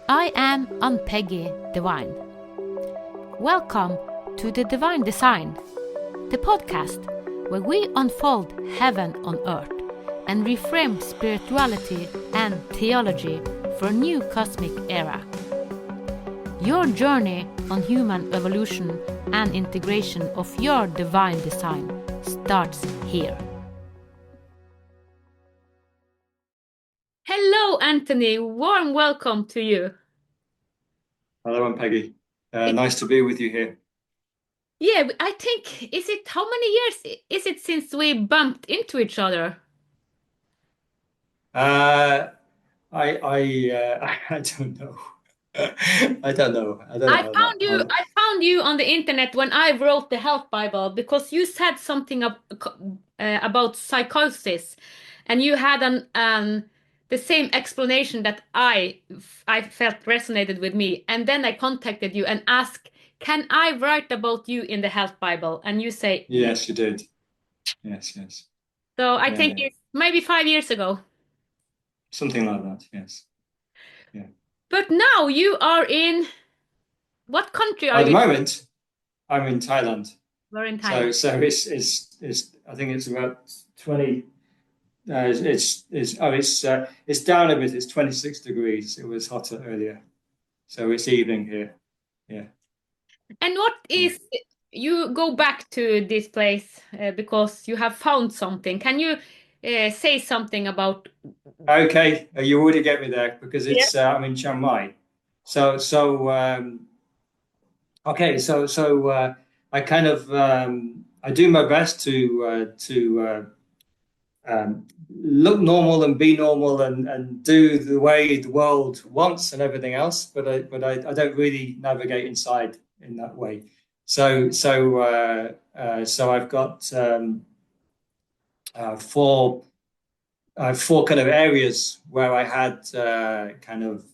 I am Ann-Peggy Divine. Welcome to the Divine Design, the podcast where we unfold heaven on earth and reframe spirituality and theology for a new cosmic era. Your journey on human evolution and integration of your divine design starts here. Hello, Anthony. Warm welcome to you. Hello, Ann-Peggy. Nice to be with you here. Yeah, I think, how many years is it since we bumped into each other? I don't know. I don't know. I don't know I found you on the internet when I wrote the Health Bible because you said something about psychosis, and you had the same explanation that I felt resonated with me. And then I contacted you and asked, "Can I write about you in the Health Bible?" And you say, Yes, you did. Yes. so I Yeah, think it's maybe 5 years ago. something like that. Yes. Yeah. But now you are in what country are At the you? moment, I'm in Thailand. We're in So Thailand. it's I think it's about 20. It's down a bit. It's 26 degrees. It was hotter earlier. So it's evening here. Yeah. And what Yeah. is, you go back to this place because you have found something. Can you say something about? Okay, you already get me there because Yeah. I'm in Chiang Mai. So I kind of I do my best to look normal and be normal and do the way the world wants and everything else, but I don't really navigate inside in that way. So I've got four kind of areas where I had kind of,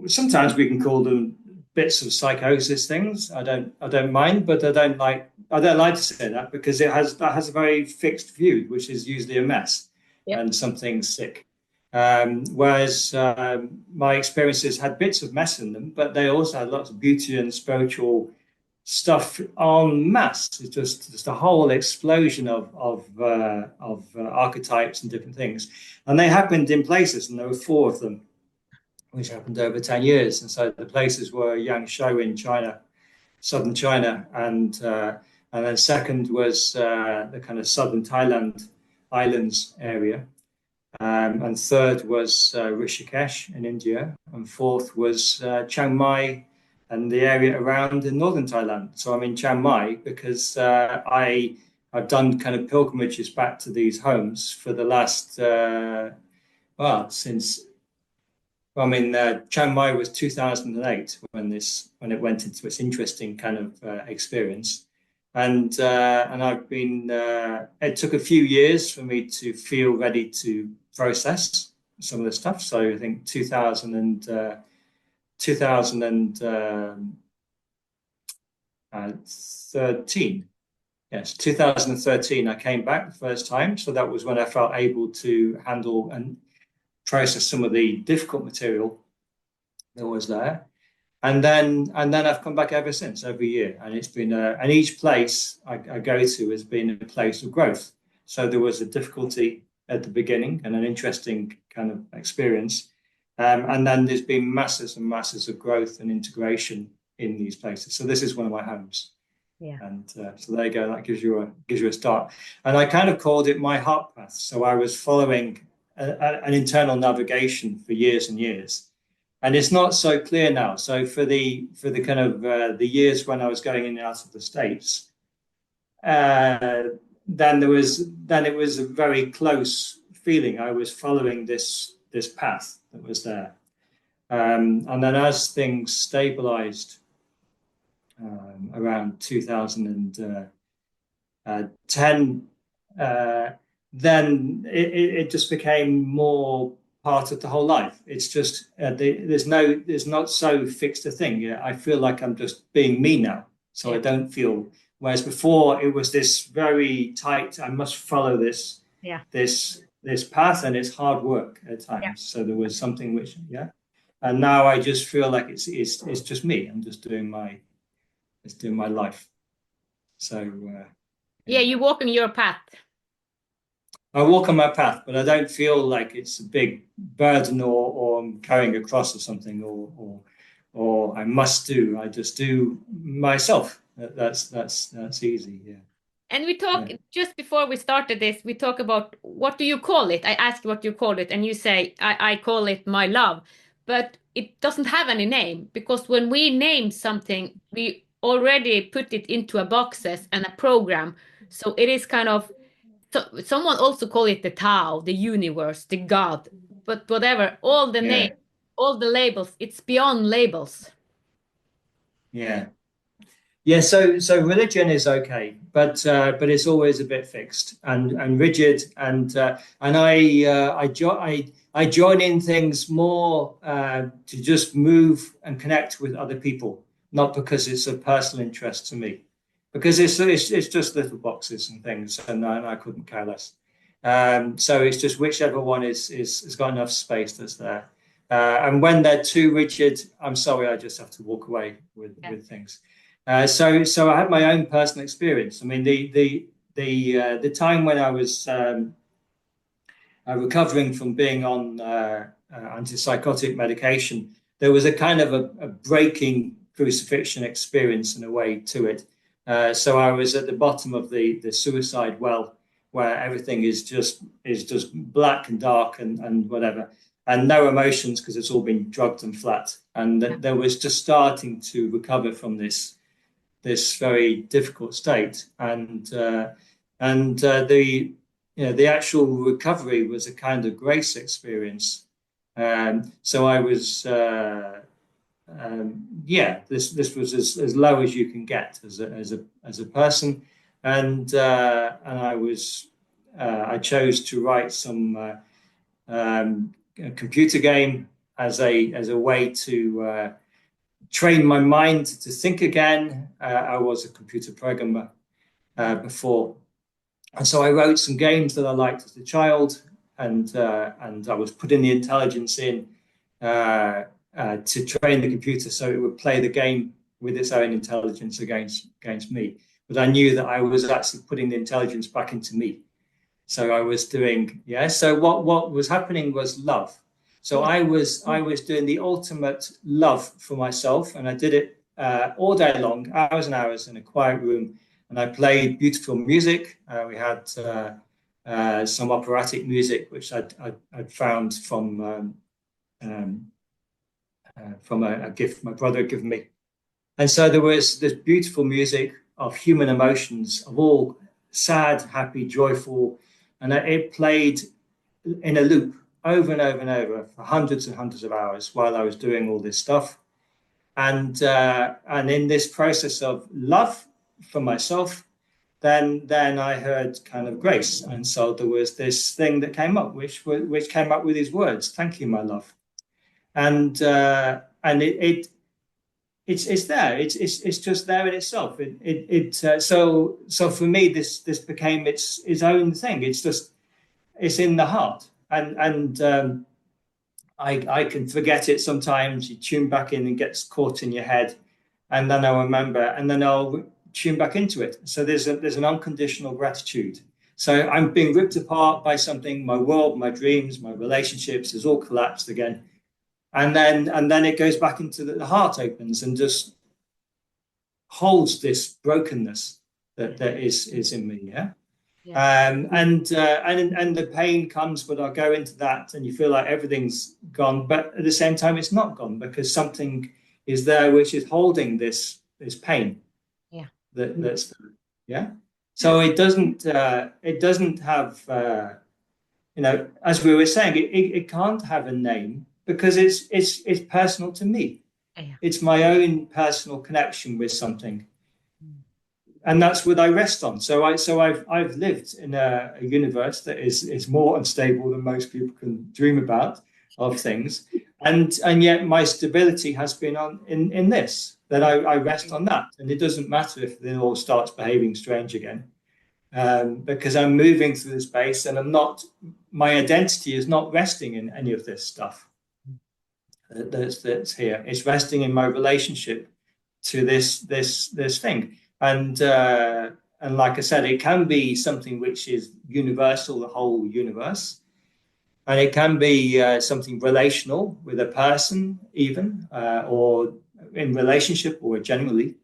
sometimes we can call them bits of psychosis things. I don't mind, but I don't like to say that because that has a very fixed view, which is usually a mess Yep. and something sick. Whereas my experiences had bits of mess in them, but they also had lots of beauty and spiritual stuff en masse. It's just a whole explosion of archetypes and different things, and they happened in places, and there were four of them, which happened over 10 years. And so the places were Yangzhou in China, southern China, and then second was the kind of southern Thailand islands area. And third was Rishikesh in India, and fourth was Chiang Mai and the area around in northern Thailand. So I'm in Chiang Mai because I've done kind of pilgrimages back to these homes for the last since. I mean, Chiang Mai was 2008 when it went into its interesting kind of experience, and I've been. It took a few years for me to feel ready to process some of the stuff. So I think 2013. Yes, 2013, I came back the first time. So that was when I felt able to handle and process some of the difficult material that was there. And then I've come back ever since, every year. And it's been, and each place I go to has been a place of growth. So there was a difficulty at the beginning and an interesting kind of experience. And then there's been masses and masses of growth and integration in these places. So this is one of my homes. Yeah. And so there you go. That gives you a start. And I kind of called it my heart path. So I was following an internal navigation for years and years, and it's not so clear now. So for the kind of the years when I was going in and out of the States, then it was a very close feeling. I was following this path that was there, and then as things stabilized around 2010, then it just became more part of the whole life. It's just there's not so fixed a thing. Yeah, I feel like I'm just being me now, so I don't feel. Whereas before it was this very tight. I must follow this path, and it's hard work at times. So there was something which And now I just feel like it's just me. I'm just doing my life. So you walk in your path. I walk on my path, but I don't feel like it's a big burden or I'm carrying a cross or something or I must do. I just do myself. That's easy. Yeah. And we talk just before we started this, we talk about what do you call it? I asked what you call it, and you say I call it my love, but it doesn't have any name because when we name something, we already put it into a boxes and a program. So it is kind of so someone also call it the Tao, the universe, the God, but whatever, all the names, Yeah. all the labels, it's beyond labels. Yeah. Yeah, so religion is okay, but it's always a bit fixed and rigid, and I join in things more to just move and connect with other people, not because it's a personal interest to me, because it's just little boxes and things, and I couldn't care less. So it's just whichever one is has got enough space that's there, and when they're too rigid, I'm sorry, I just have to walk away with things. So I had my own personal experience. I mean, the time when I was recovering from being on antipsychotic medication, there was a kind of a breaking crucifixion experience in a way to it. So I was at the bottom of the suicide well, where everything is just black and dark and whatever, and no emotions because it's all been drugged and flat. And there was just starting to recover from this very difficult state, and the actual recovery was a kind of grace experience. So I was this was as low as you can get as a person, and I chose to write some a computer game as a way to train my mind to think again. I was a computer programmer before, and so I wrote some games that I liked as a child, and I was putting the intelligence in to train the computer so it would play the game with its own intelligence against me. But I knew that I was actually putting the intelligence back into me. So I was doing So what was happening was love. So I was doing the ultimate love for myself, and I did it all day long, hours and hours in a quiet room, and I played beautiful music. We had some operatic music which I'd found from a gift my brother had given me, and so there was this beautiful music of human emotions, of all sad, happy, joyful, and it played in a loop over and over and over for hundreds and hundreds of hours while I was doing all this stuff. And in this process of love for myself, then I heard kind of grace, and so there was this thing that came up, which came up with these words: "Thank you, my love," and it's there. It's just there in itself. So for me, this became its own thing. It's in the heart, and I can forget it sometimes. You tune back in and gets caught in your head, and then I'll remember, and then I'll tune back into it. So there's an unconditional gratitude. So I'm being ripped apart by something. My world, my dreams, my relationships has all collapsed again, and then it goes back into the heart opens and just holds this brokenness that is in me. Yeah. And the pain comes, but I'll go into that, and you feel like everything's gone, but at the same time, it's not gone because something is there which is holding this pain. Yeah. That's yeah. So it doesn't have as we were saying, it can't have a name because it's personal to me. Yeah. It's my own personal connection with something. And that's what I rest on. So I've lived in a universe that is more unstable than most people can dream about of things, and yet my stability has been in this, that I rest on that, and it doesn't matter if it all starts behaving strange again, because I'm moving through the space, and my identity is not resting in any of this stuff. that's here. It's resting in my relationship to this thing, and like I said, it can be something which is universal, the whole universe, and it can be something relational with a person, even or in relationship or generally,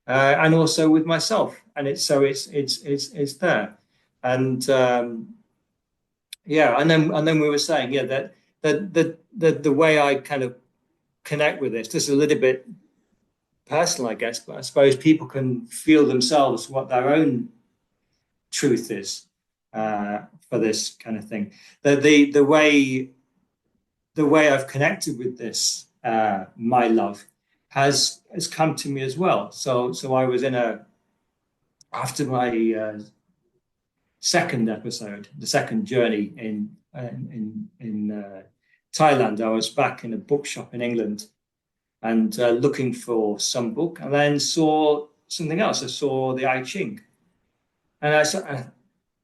and also with myself. And it's there, and yeah, and then we were saying, yeah, that the way I kind of connect with this is a little bit personal, I guess, but I suppose people can feel themselves what their own truth is for this kind of thing. The way I've connected with this, my love, has come to me as well. So I was after my second episode, the second journey in Thailand. I was back in a bookshop in England and looking for some book, and then saw something else. I saw the I Ching, and I said,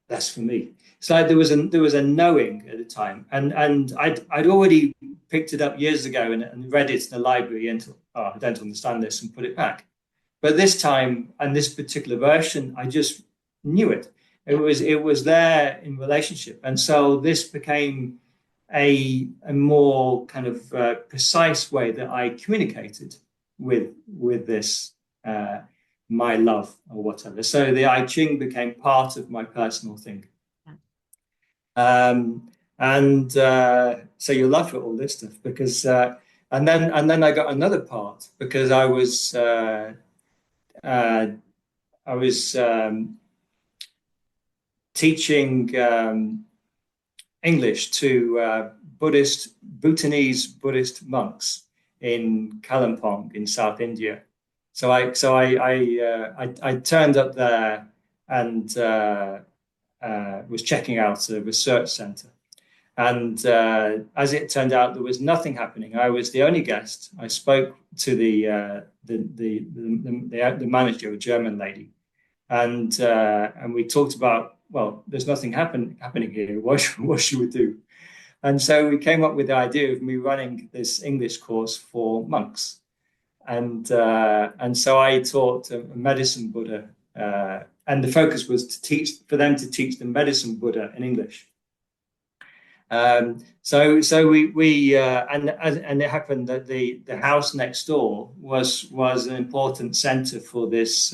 "That's for me." It's like there was a knowing at the time, and I'd already picked it up years ago and read it in the library, and oh, I don't understand this, and put it back. But this time, and this particular version, I just knew it. It was there in relationship, and so this became a more kind of precise way that I communicated with this my love or whatever. So the I Ching became part of my personal thing. And so you laugh at all this stuff because and then I got another part because I was teaching English to Bhutanese Buddhist monks in Kalimpong in South India. So I turned up there and was checking out a research center. And as it turned out, there was nothing happening. I was the only guest. I spoke to the manager, a German lady, and we talked about, well, there's nothing happening here. What should we do? And so we came up with the idea of me running this English course for monks, and so I taught a medicine Buddha, and the focus was for them to teach the medicine Buddha in English. So we and it happened that the house next door was an important center for this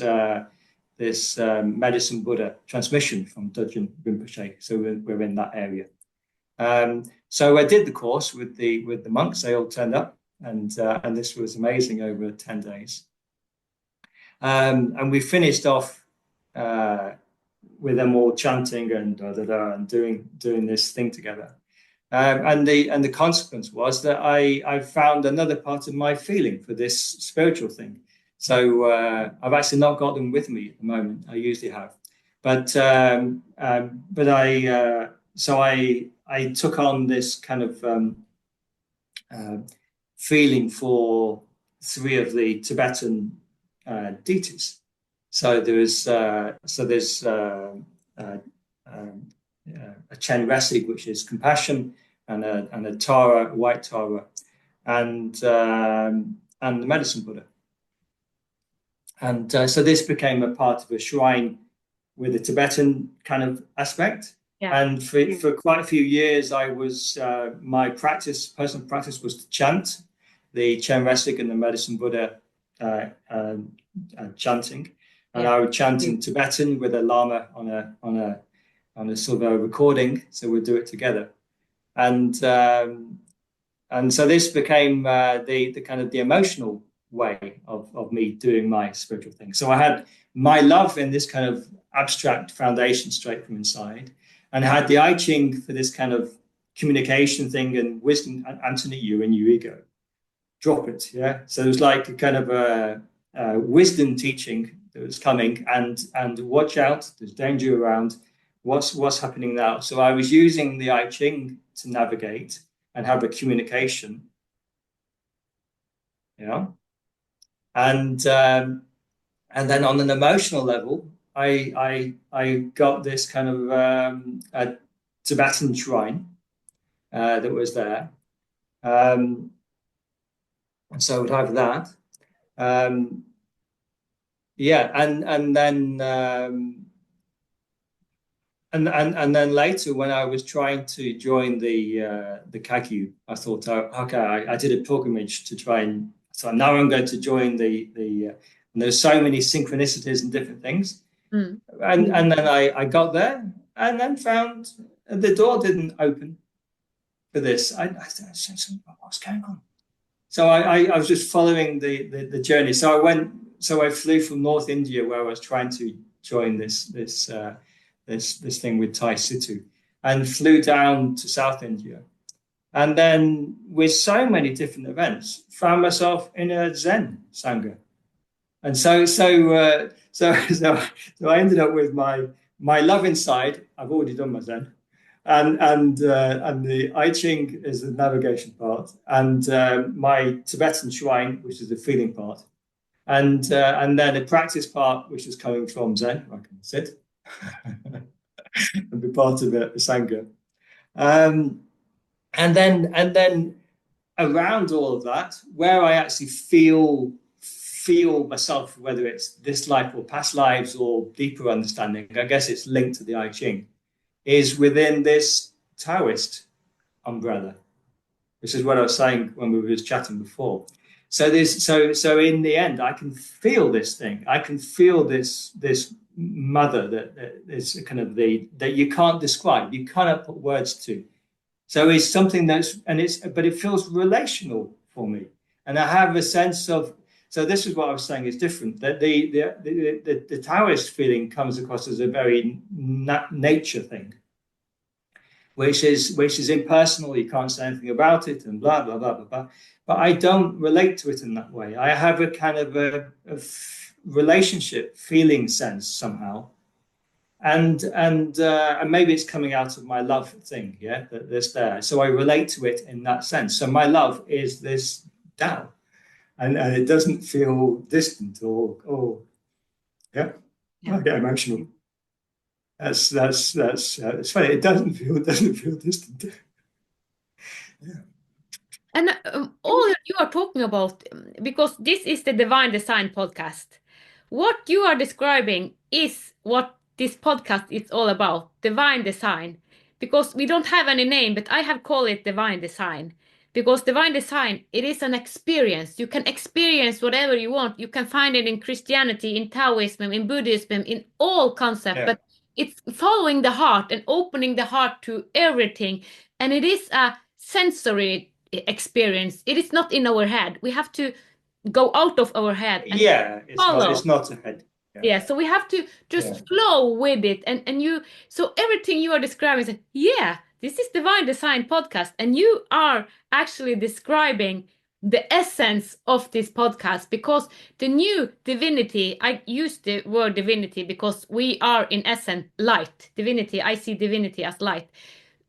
medicine Buddha transmission from Dudjin Rinpoche. So we're in that area. So I did the course with the monks. They all turned up, and this was amazing over 10 days. And we finished off with them all chanting and and doing this thing together. And the consequence was that I found another part of my feeling for this spiritual thing. So I've actually not got them with me at the moment. I usually have, but I took on this kind of feeling for three of the Tibetan deities. So there's a Chen Resig, which is compassion, and a Tara, a white Tara, and the medicine Buddha. And so this became a part of a shrine with a Tibetan kind of aspect. Yeah. And for quite a few years, I was my personal practice was to chant the Chen Resig and the medicine Buddha chanting, and I would chant in Tibetan with a lama on a silver recording, so we'd do it together, and so this became the kind of the emotional way of me doing my spiritual thing. So I had my love in this kind of abstract foundation straight from inside, and I had the I Ching for this kind of communication thing and wisdom. Anthony, you and your ego, drop it, yeah. So it was like a kind of a wisdom teaching that was coming, and watch out, there's danger around. What's happening now? So I was using the I Ching to navigate and have a communication, you know, and then on an emotional level, I got this kind of a Tibetan shrine that was there, so I would have that. Yeah, and then and then later, when I was trying to join the Kagyu, I thought, oh, okay, I did a pilgrimage to try and, so now I'm going to join and there's so many synchronicities and different things. Mm. And then I got there and then found the door didn't open for this. I said, what's going on? So I was just following the journey. So I flew from North India, where I was trying to join this thing with Thai Situ, and flew down to South India. And then, with so many different events, found myself in a Zen Sangha. And so I ended up with my love inside. I've already done my Zen, and the I Ching is the navigation part, and my Tibetan shrine, which is the feeling part, and then a practice part, which is coming from Zen. I can sit and be part of the Sangha. And then around all of that, where I actually feel myself, whether it's this life or past lives or deeper understanding, I guess it's linked to the I Ching, is within this Taoist umbrella, which is what I was saying when we were just chatting before. So in the end, I can feel this thing. I can feel this mother that is kind of that you can't describe, you cannot put words to. So it's something but it feels relational for me, and I have a sense of. So this is what I was saying is different. That the Taoist feeling comes across as a very nature thing, which is impersonal. You can't say anything about it, and blah blah blah blah blah. But I don't relate to it in that way. I have a kind of a relationship feeling sense somehow, and maybe it's coming out of my love thing, yeah, that's there. So I relate to it in that sense. So my love is this Tao. And it doesn't feel distant or yeah. I get emotional. That's it's funny. It doesn't feel distant. Yeah. And all that you are talking about, because this is the Divine Design podcast, what you are describing is what this podcast is all about, Divine Design. Because we don't have any name, but I have called it Divine Design. Because Divine Design, it is an experience. You can experience whatever you want. You can find it in Christianity, in Taoism, in Buddhism, in all concepts. Yeah. But it's following the heart and opening the heart to everything. And it is a sensory experience. It is not in our head. We have to go out of our head and follow. It's not a head. Yeah, so we have to just flow with it. And you, so everything you are describing is, yeah, this is Divine Design podcast. And you are actually describing the essence of this podcast, because the new divinity, I use the word divinity because we are in essence light. Divinity, I see divinity as light.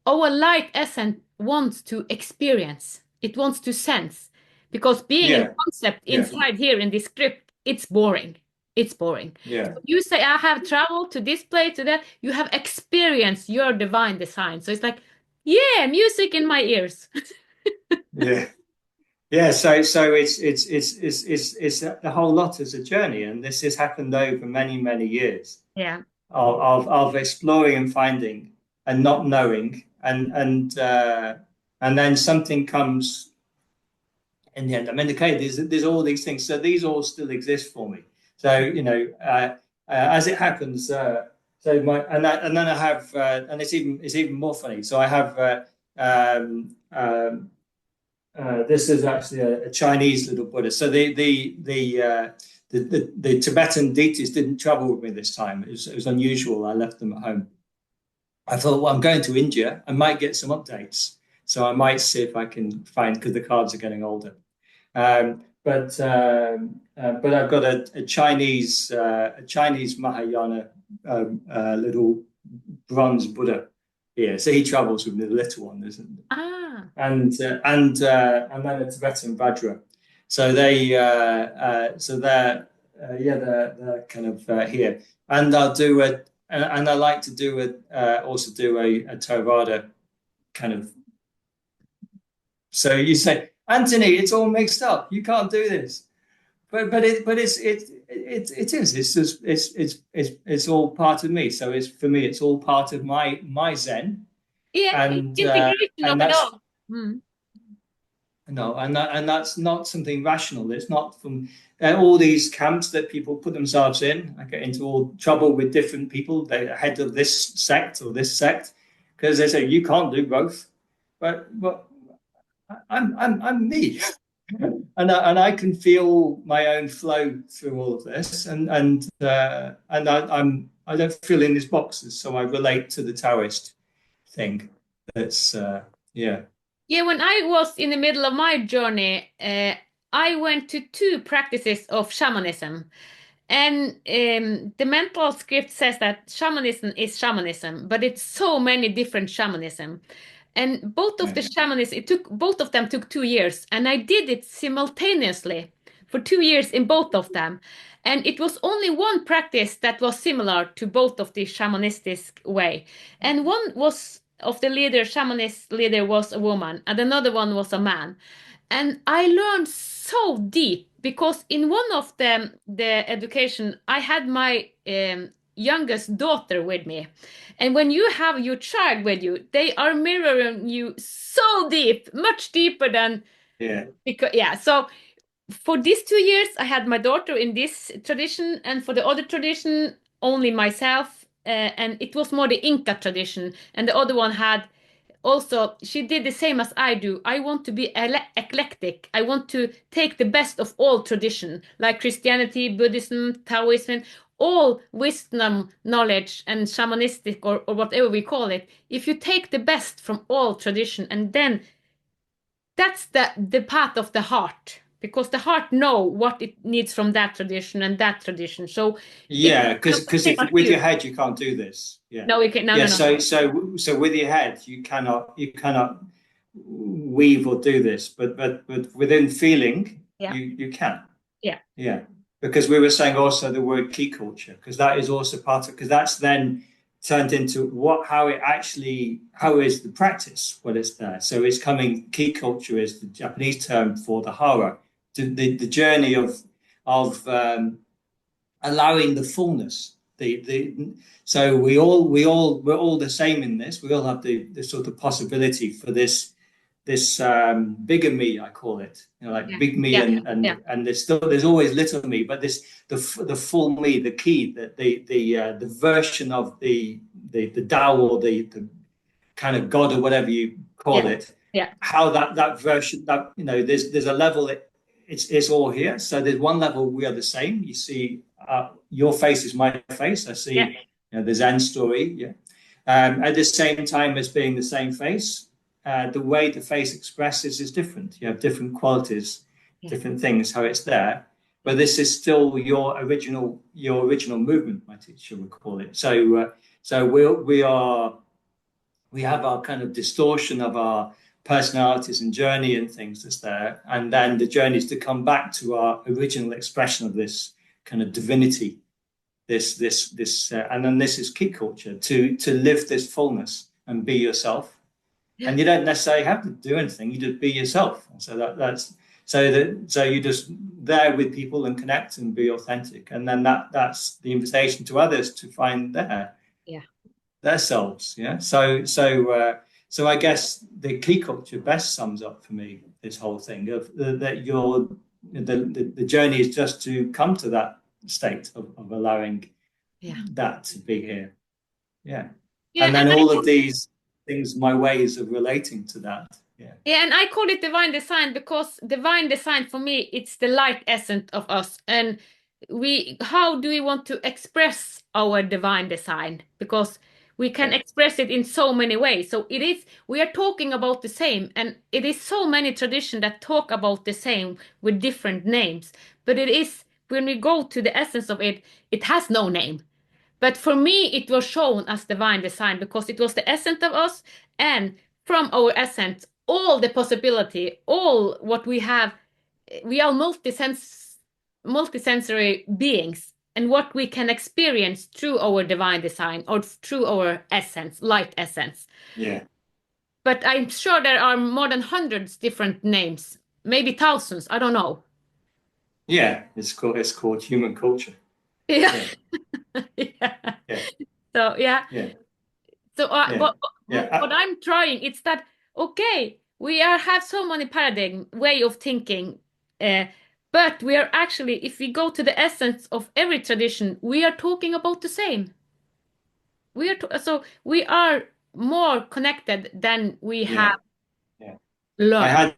Our light essence wants to experience. It wants to sense. Because being in concept inside here in this script, it's boring. It's boring. Yeah. So you say, I have traveled to this place, to that. You have experienced your divine design. So it's like, yeah, music in my ears. Yeah. Yeah. So it's the whole lot is a journey, and this has happened over many years. Yeah. Of exploring and finding and not knowing, and then something comes in the end. I mean, okay, there's all these things. So these all still exist for me. So as it happens, so then I have, and it's even more funny. So I have this is actually a Chinese little Buddha. So the Tibetan deities didn't travel with me this time. It was unusual. I left them at home. I thought, well, I'm going to India. I might get some updates. So I might see if I can find, because the cards are getting older. But I've got a Chinese Mahayana little bronze Buddha here. So he travels with me, the little one, isn't it? And then a Tibetan Vajra. So they're kind of here. And I'll do and I like to do also do a Theravada kind of. So you say, Anthony, it's all mixed up. You can't do this. But it is. It's just it's all part of me. So it's for me. It's all part of my Zen, Yeah, and integration of and it that's all. Mm. no, and that's not something rational. It's not from all these camps that people put themselves in. I get into all trouble with different people, the head of this sect or this sect, because they say you can't do both. But I'm me, and I can feel my own flow through all of this, and I don't feel in these boxes, so I relate to the Taoist thing. That's yeah. Yeah, when I was in the middle of my journey, I went to two practices of shamanism. And the mental script says that shamanism is shamanism, but it's so many different shamanism. And both of Yeah. the shamanism, it took both of them took 2 years, and I did it simultaneously for 2 years in both of them. And it was only one practice that was similar to both of the shamanistic way. And one was of the leader, shamanist leader was a woman, and another one was a man. And I learned so deep because in one of the education I had my youngest daughter with me, and when you have your child with you, they are mirroring you so deep, much deeper than Yeah. because yeah. So for these 2 years, I had my daughter in this tradition, and for the other tradition, only myself. And it was more the Inca tradition, and the other one had also, she did the same as I do. I want to be eclectic. I want to take the best of all tradition, like Christianity, Buddhism, Taoism, all wisdom, knowledge, and shamanistic, or whatever we call it. If you take the best from all tradition, and then that's the path of the heart, because the heart know what it needs from that tradition and that tradition. So it's Yeah, because same if as with you. your head you can't do this. Yeah. No, we can. No, Yeah, no, no, no. so with your head you cannot weave or do this, but within feeling Yeah, you can. yeah, Yeah. Because we were saying also the word key culture, because that is also part of, because that's then turned into how is the practice when it's there. So it's coming, key culture is the Japanese term for the hara, the journey of allowing the fullness. So we're all the same in this. We all have the sort of possibility for this bigger me, I call it, like yeah, big me, yeah, and yeah, there's always little me, but the full me, the key, the version of the Tao, or the kind of God, or whatever you call yeah, it, yeah, how that version, that there's a level, it's all here. So there's one level we are the same. You see, your face is my face. I yeah, see, the Zen story. Yeah. At the same time as being the same face, the way the face expresses is different. You have different qualities, yeah, different things, how it's there. yeah, But this is still your original movement, my teacher would call it. So we have our kind of distortion of our personalities and journey and things that's there, and then the journey is to come back to our original expression of this kind of divinity, and then this is key culture, to live this fullness and be yourself. yeah, And you don't necessarily have to do anything, you just be yourself. And so so you just there with people and connect and be authentic, and then that's the invitation to others to find yeah. their selves. Yeah. So I guess the key culture best sums up for me this whole thing of that the journey is just to come to that state of allowing Yeah. that to be here. Yeah. Yeah, And and then all of these things, my ways of relating to that. Yeah. I call it divine design because divine design for me it's the light essence of us. And we how do we want to express our divine design? Because we can Yeah. express it in so many ways. So it is we are talking about the same, and it is so many traditions that talk about the same with different names. But it is when we go to the essence of it, it has no name. But for me, it was shown as divine design because it was the essence of us, and from our essence, all the possibility, all what we have, we are multisensory beings, and what we can experience through our divine design or through our essence, light essence. Yeah. But I'm sure there are more than hundreds different names. maybe thousands. I don't know. Yeah, it's called human culture. Yeah. Yeah, Yeah. yeah, So yeah. yeah, So yeah, but yeah, what I'm trying, it's that okay, we are have so many paradigm way of thinking, uh, but we are actually, if we go to the essence of every tradition, we are talking about the same. So we are more connected than we yeah, have yeah. I learned. had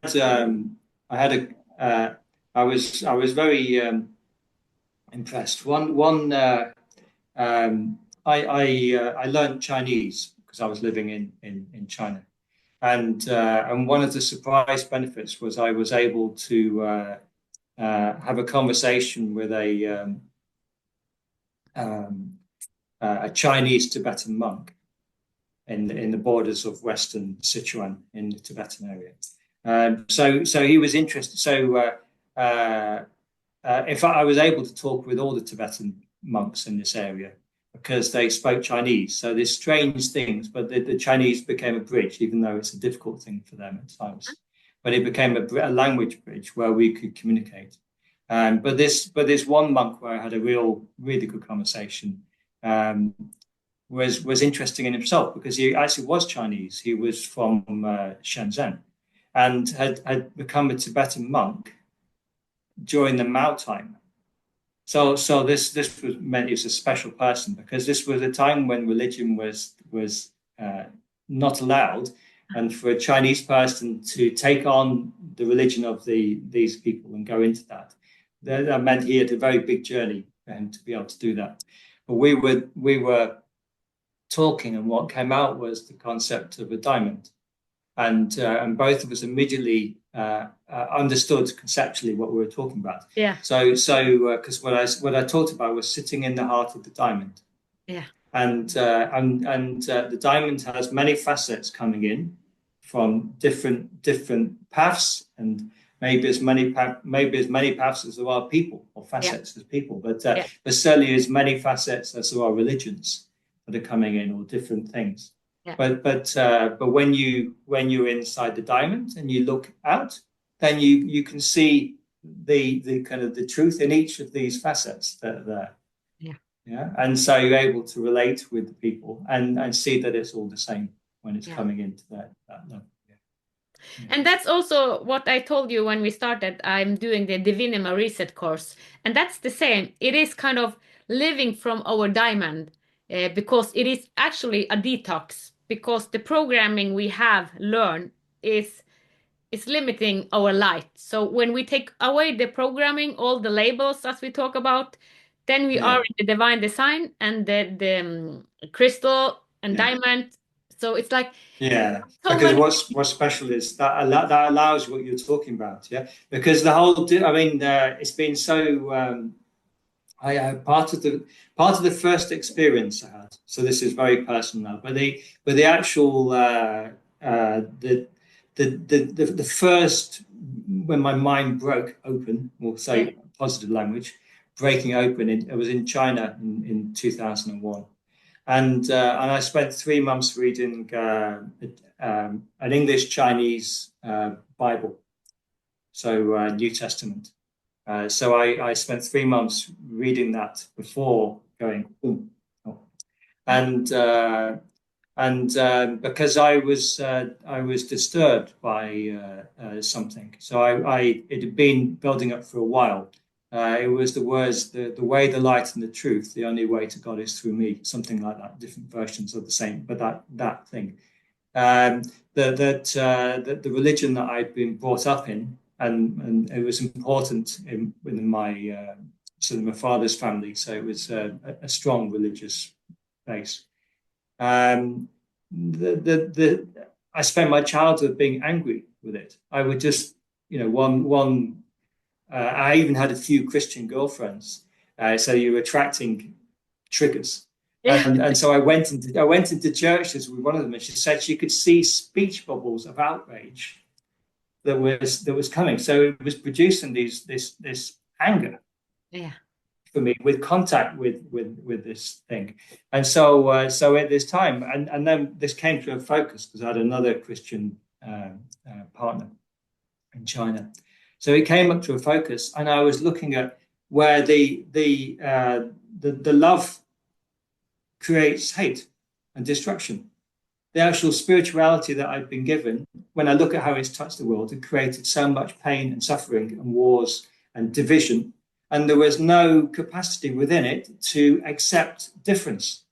I had a I was very impressed. I learned Chinese because I was living in China, and one of the surprise benefits was I was able to have a conversation with a Chinese Tibetan monk in the borders of Western Sichuan in the Tibetan area. So he was interested. In fact, I was able to talk with all the Tibetan monks in this area because they spoke Chinese. So there's strange things, but the Chinese became a bridge, even though it's a difficult thing for them at times. But it became a language bridge where we could communicate. But this one monk where I had a really good conversation was interesting in himself because he actually was Chinese. He was from Shenzhen and had become a Tibetan monk during the Mao time. So this was meant he was a special person because this was a time when religion was not allowed, and for a Chinese person to take on the religion of these people and go into that meant he had a very big journey for him to be able to do that. But we were talking, and what came out was the concept of a diamond, and both of us immediately understood conceptually what we were talking about. Yeah. So because what I talked about was sitting in the heart of the diamond, Yeah. and the diamond has many facets coming in from different paths, and maybe as many paths as there are people, or facets as people, but certainly as many facets as there are religions that are coming in, or different things. Yeah. But when you're inside the diamond and you look out, then you can see the kind of the truth in each of these facets that are there. Yeah. And so you're able to relate with the people and see that it's all the same when it's coming into that level. And that's also what I told you when we started. I'm doing the Divinima Reset course, and that's the same. It is kind of living from our diamond, because it is actually a detox, because the programming we have learned is limiting our light. So when we take away the programming, all the labels as we talk about, then we are in the divine design and the crystal and diamond. So it's like because what's special is that allows what you're talking about. Because the whole it's been so I part of the first experience I had, so this is very personal now, but the actual the first, when my mind broke open, we'll say positive language, breaking open, it was in China in 2001. And I spent 3 months reading an English Chinese Bible, so New Testament. So I spent 3 months reading that before going, oh. And because I was disturbed by something, so it had been building up for a while. It was the words, the way, the light, and the truth. The only way to God is through me. Something like that. Different versions of the same, but that thing. The religion that I'd been brought up in, and it was important within my sort of my father's family. So it was a strong religious base. I spent my childhood being angry with it. I would just, I even had a few Christian girlfriends. So you're attracting triggers. And so I went into churches with one of them, and she said she could see speech bubbles of outrage that was coming. So it was producing this anger for me, with contact with this thing. And so at this time, and then this came to a focus because I had another Christian partner in China. So it came up to a focus, and I was looking at where the love creates hate and destruction. The actual spirituality that I've been given, when I look at how it's touched the world, it created so much pain and suffering and wars and division. And there was no capacity within it to accept difference,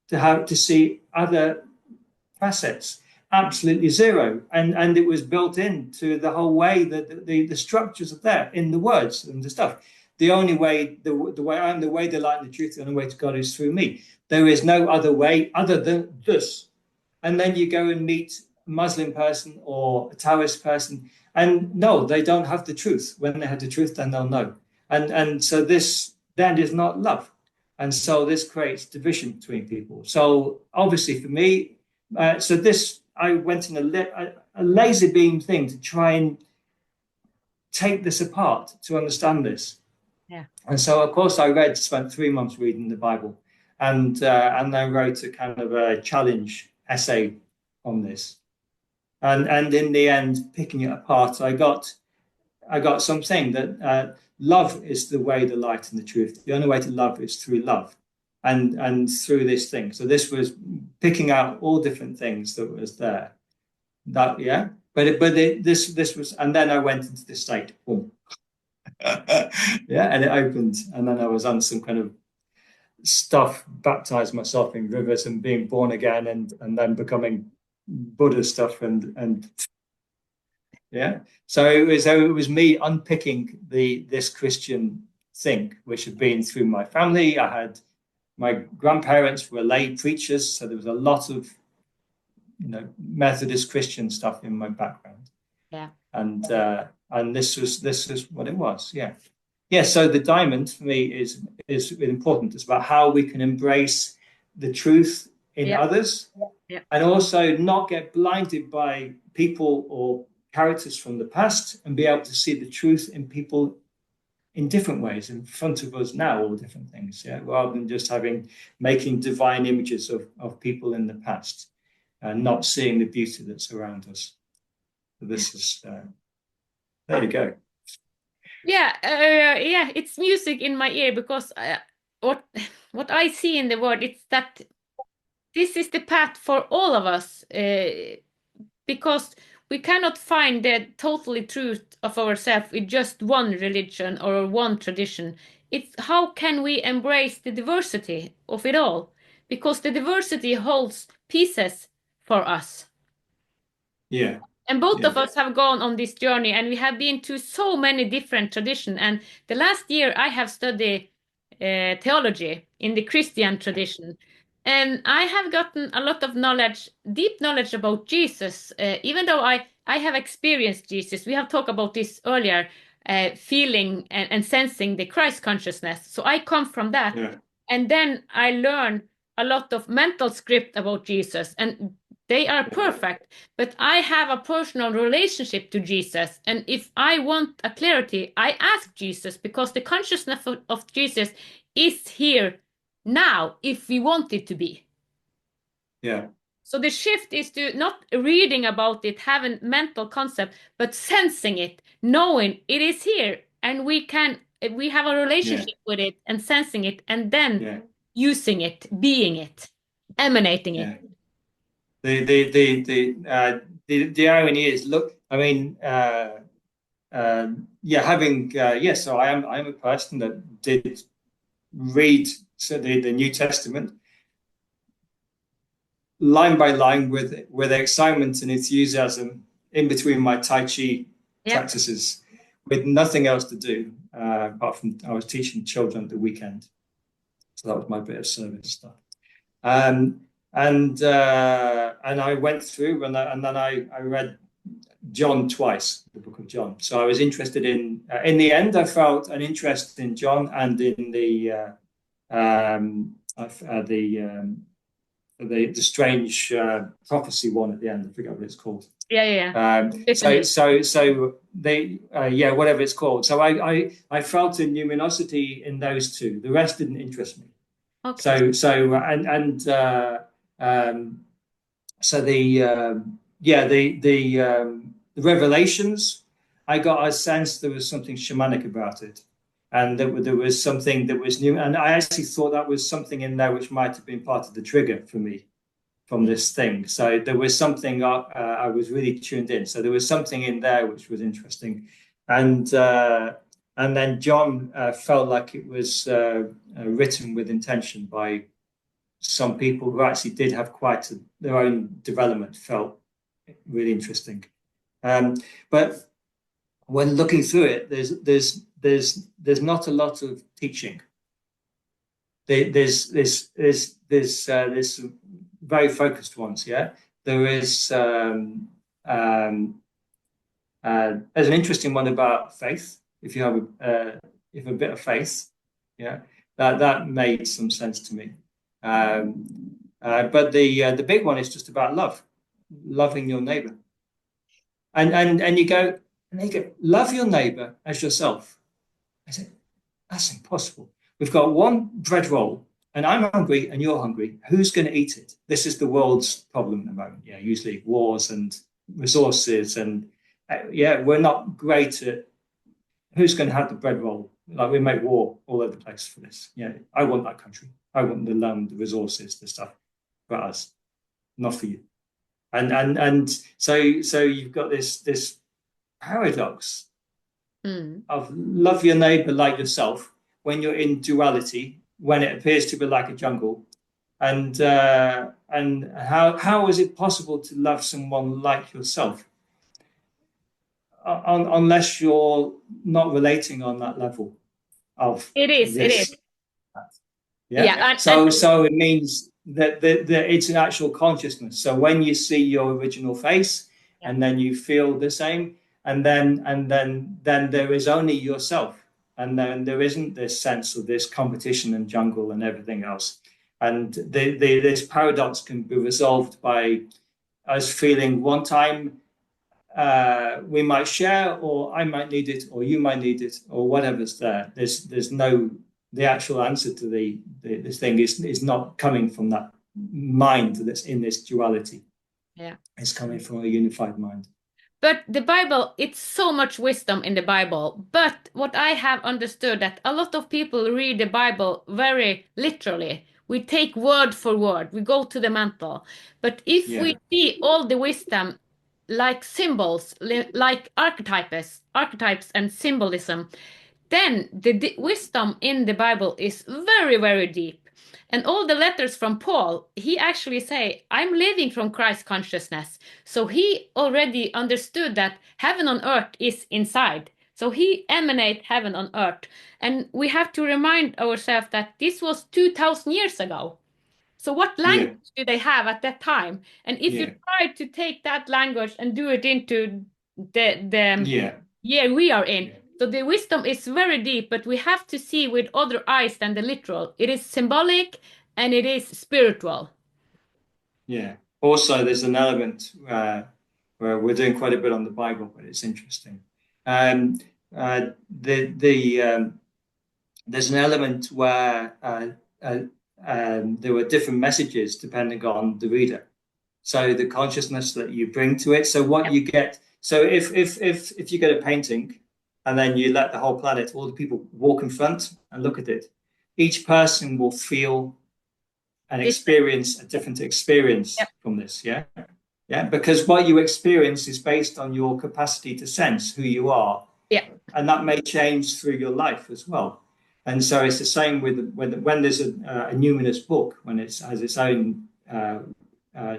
to see other facets. Absolutely zero. And it was built into the whole way that the structures are there in the words and the stuff. The only way, the way I'm the way, the light, and the truth, the only way to God is through me. There is no other way other than this. And then you go and meet a Muslim person or a Taoist person, and no, they don't have the truth. When they have the truth, then they'll know. And so this then is not love. And so this creates division between people. So obviously for me, I went in a laser beam thing to try and take this apart to understand this. Yeah. And so, of course, I spent 3 months reading the Bible, and then wrote a kind of a challenge essay on this. And in the end, picking it apart, I got something that love is the way, the light, and the truth. The only way to love is through love, and through this thing. So this was picking out all different things that was there. That yeah, this was, and then I went into this state. Boom. Yeah, and it opened, and then I was on some kind of stuff, baptized myself in rivers and being born again, and then becoming Buddha stuff, and yeah. So it was me unpicking this Christian thing, which had been through my family. I had my grandparents were lay preachers, so there was a lot of Methodist Christian stuff in my background. Yeah. And this was what it was. Yeah. Yeah. So the diamond for me is important. It's about how we can embrace the truth in others, and also not get blinded by people or characters from the past, and be able to see the truth in people in different ways in front of us now, all different things. Yeah. Rather than just making divine images of people in the past, and not seeing the beauty that's around us. So this is there you go. Yeah, it's music in my ear, because what I see in the world, it's that this is the path for all of us, because we cannot find the totally truth of ourselves with just one religion or one tradition. It's how can we embrace the diversity of it all, because the diversity holds pieces for us. Yeah. And both of us have gone on this journey, and we have been to so many different traditions. And the last year I have studied theology in the Christian tradition. And I have gotten a lot of knowledge, deep knowledge about Jesus, even though I have experienced Jesus. We have talked about this earlier, feeling and sensing the Christ consciousness. So I come from that. Yeah. And then I learn a lot of mental script about Jesus. And they are perfect, but I have a personal relationship to Jesus. And if I want a clarity, I ask Jesus, because the consciousness of Jesus is here now if we want it to be. Yeah. So the shift is to not reading about it, having mental concept, but sensing it, knowing it is here, and we have a relationship with it, and sensing it, and then using it, being it, emanating it. The irony is, look, I mean, so I'm a person that did read the New Testament line by line with excitement and enthusiasm in between my Tai Chi practices, with nothing else to do apart from I was teaching children at the weekend, so that was my bit of service stuff. And I went through, and then I read John twice, the book of John. So I was interested in the end, I felt an interest in John and in the strange prophecy one at the end. I forget what it's called. So they whatever it's called. So I felt a numinosity in those two. The rest didn't interest me. Okay. The revelations I got a sense there was something shamanic about it, and that there was something that was new. And I actually thought that was something in there which might have been part of the trigger for me from this thing. So there was something I was really tuned in. So there was something in there which was interesting, and then John felt like it was written with intention by some people who actually did have quite their own development. Felt really interesting, but when looking through it, there's not a lot of teaching. There's very focused ones. Yeah, there is. There's an interesting one about faith. If you have a bit of faith, yeah, that made some sense to me. But the big one is just about loving your neighbor, and you go love your neighbor as yourself. I said that's impossible. We've got one bread roll, and I'm hungry, and you're hungry. Who's going to eat it? This is the world's problem at the moment. Yeah, usually wars and resources, and we're not great at who's going to have the bread roll. Like we make war all over the place for this. Yeah, I want that country. I want the land, the resources, the stuff for us, not for you. And so you've got this paradox of love your neighbor like yourself when you're in duality, when it appears to be like a jungle, and how is it possible to love someone like yourself unless you're not relating on that level of it is. Yeah. So it means that it's an actual consciousness. So when you see your original face, and then you feel the same, and then there is only yourself, and then there isn't this sense of this competition and jungle and everything else. And this paradox can be resolved by us feeling one time we might share, or I might need it, or you might need it, or whatever's there. There's no, the actual answer to this thing is not coming from that mind that's in this duality. Yeah, it's coming from a unified mind. But the Bible, it's so much wisdom in the Bible. But what I have understood that a lot of people read the Bible very literally. We take word for word. We go to the mantle. But if we see all the wisdom like symbols, like archetypes and symbolism, then the wisdom in the Bible is very, very deep. And all the letters from Paul, he actually say, I'm living from Christ consciousness. So he already understood that heaven on earth is inside. So he emanate heaven on earth. And we have to remind ourselves that this was 2000 years ago. So what language do they have at that time? And if you try to take that language and do it into the year we are in, so the wisdom is very deep, but we have to see with other eyes than the literal. It is symbolic and it is spiritual. Yeah. Also, there's an element where we're doing quite a bit on the Bible, but it's interesting. There's an element where there were different messages depending on the reader. So the consciousness that you bring to it. So what you get. So if you get a painting, and then you let the whole planet, all the people walk in front and look at it, each person will feel and experience a different experience from this. Yeah. Because what you experience is based on your capacity to sense who you are. Yeah. And that may change through your life as well. And so it's the same with when there's a numinous book, when it has its own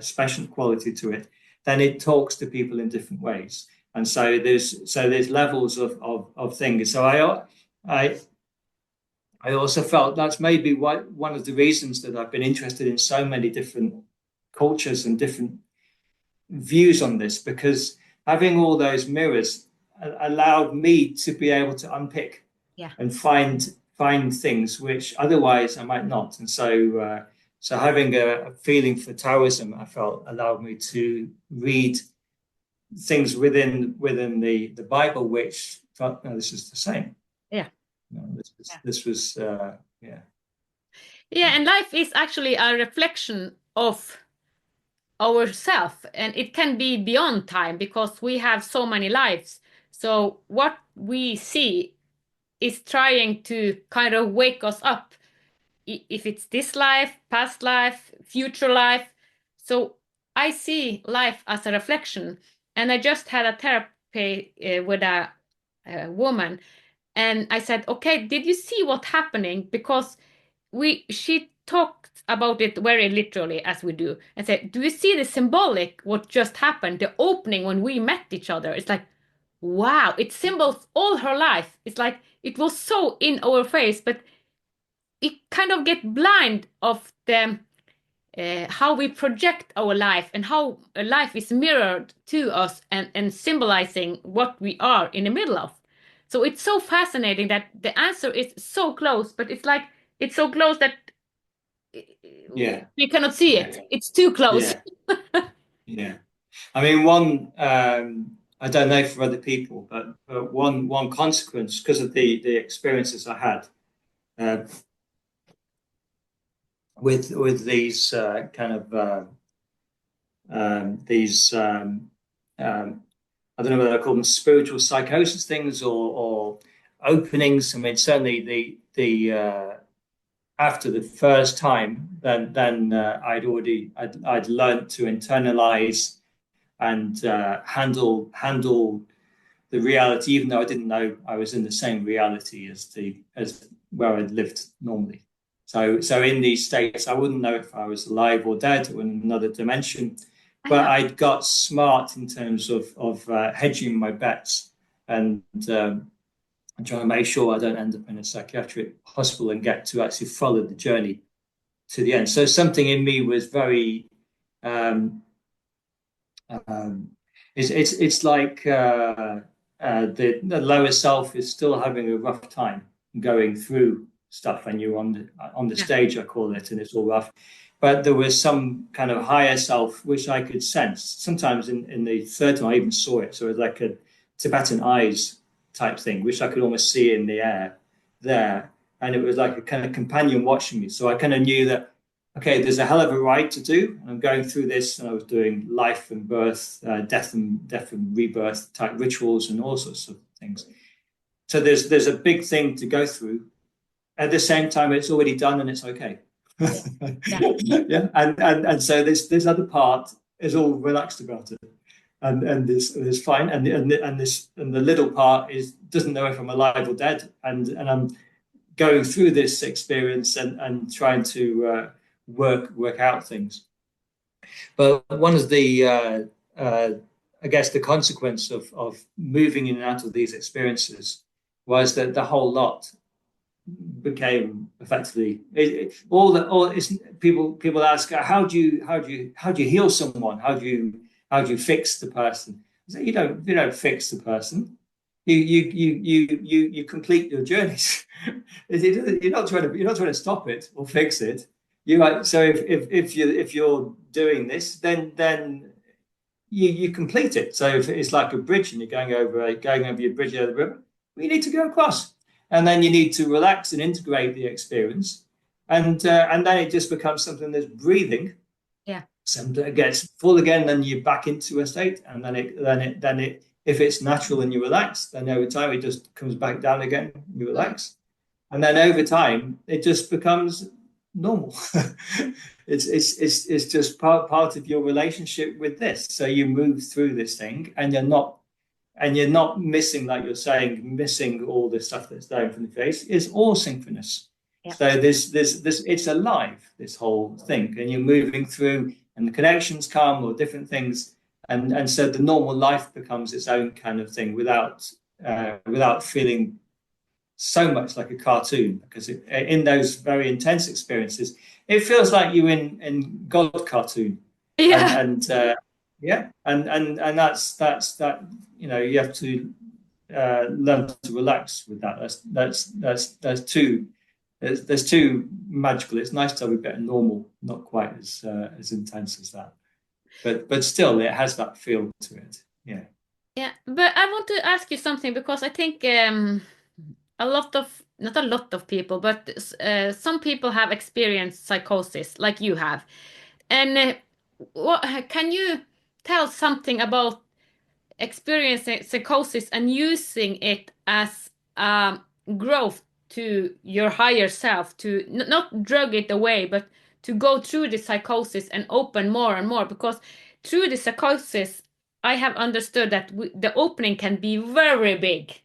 special quality to it, then it talks to people in different ways. And so there's levels of things. So I also felt that's maybe one of the reasons that I've been interested in so many different cultures and different views on this, because having all those mirrors allowed me to be able to unpick and find things which otherwise I might not. And so having a feeling for Taoism, I felt allowed me to read things within the Bible, which felt, no, this is the same. This was and life is actually a reflection of ourself, and it can be beyond time because we have so many lives So what we see is trying to kind of wake us up, if it's this life, past life, future life. So I see life as a reflection. And I just had a therapy with a woman, and I said, okay, did you see what happening? Because she talked about it very literally, as we do, and said, do you see the symbolic what just happened, the opening when we met each other? It's like, wow, it symbols all her life. It's like it was so in our face, but it kind of get blind of the how we project our life and how life is mirrored to us, and symbolizing what we are in the middle of. So it's so fascinating that the answer is so close, but it's like it's so close that Yeah, we cannot see yeah, it. It's too close. yeah, yeah. I mean, one, I don't know for other people, but one consequence because of the experiences I had with these kind of these I don't know whether I call them spiritual psychosis things or openings. I mean, certainly the after the first time, then I'd learned to internalize and handle the reality, even though I didn't know I was in the same reality as where I'd lived normally. So in these states, I wouldn't know if I was alive or dead or in another dimension. But Yeah. I got smart in terms of hedging my bets and trying to make sure I don't end up in a psychiatric hospital and get to actually follow the journey to the end. So something in me was very um, um, it's like the lower self is still having a rough time going through stuff, and you're on the Yeah. stage, I call it, and it's all rough. But there was some kind of higher self which I could sense. Sometimes in the third time, I even saw it. So it was like a Tibetan eyes type thing, which I could almost see in the air there, and it was like a kind of companion watching me. So I kind of knew that okay, there's a hell of a ride to do. I'm going through this, and I was doing life and birth, death and rebirth type rituals and all sorts of things. So there's a big thing to go through. At the same time, it's already done and it's okay. Yeah. Yeah. Yeah, and so this other part is all relaxed about it, and this is fine, and the little part is doesn't know if I'm alive or dead, and I'm going through this experience and trying to work out things. But one of the I guess the consequence of moving in and out of these experiences was that the whole lot became effectively all it's, people ask how do you heal someone, how do you fix the person. So you don't fix the person, you complete your journeys. You're not trying to stop it or fix it. You like so if you're doing this, then you complete it. So if it's like a bridge and you're going over your bridge over the river, well, you need to go across, and then you need to relax and integrate the experience, and then it just becomes something that's breathing. Yeah. Something that gets full again, then you're back into a state, and then it if it's natural and you relax, then over time it just comes back down again. You relax, and then over time it just becomes normal. It's just part of your relationship with this. So you move through this thing, and you're not missing, like you're saying, missing all the stuff that's there from the face. It's all synchronous. Yeah. So this it's alive, this whole thing, and you're moving through, and the connections come or different things, and so the normal life becomes its own kind of thing without feeling so much like a cartoon, because in those very intense experiences, it feels like you're in God cartoon, and Yeah. yeah, and that's that. You have to learn to relax with that. That's too there's too magical. It's nice to have a bit of normal, not quite as intense as that, but still it has that feel to it. Yeah. Yeah. But I want to ask you something, because I think a lot of, not a lot of people, but some people have experienced psychosis like you have. And what can you tell something about experiencing psychosis and using it as growth to your higher self, to not drug it away, but to go through the psychosis and open more and more. Because through the psychosis, I have understood that the opening can be very big,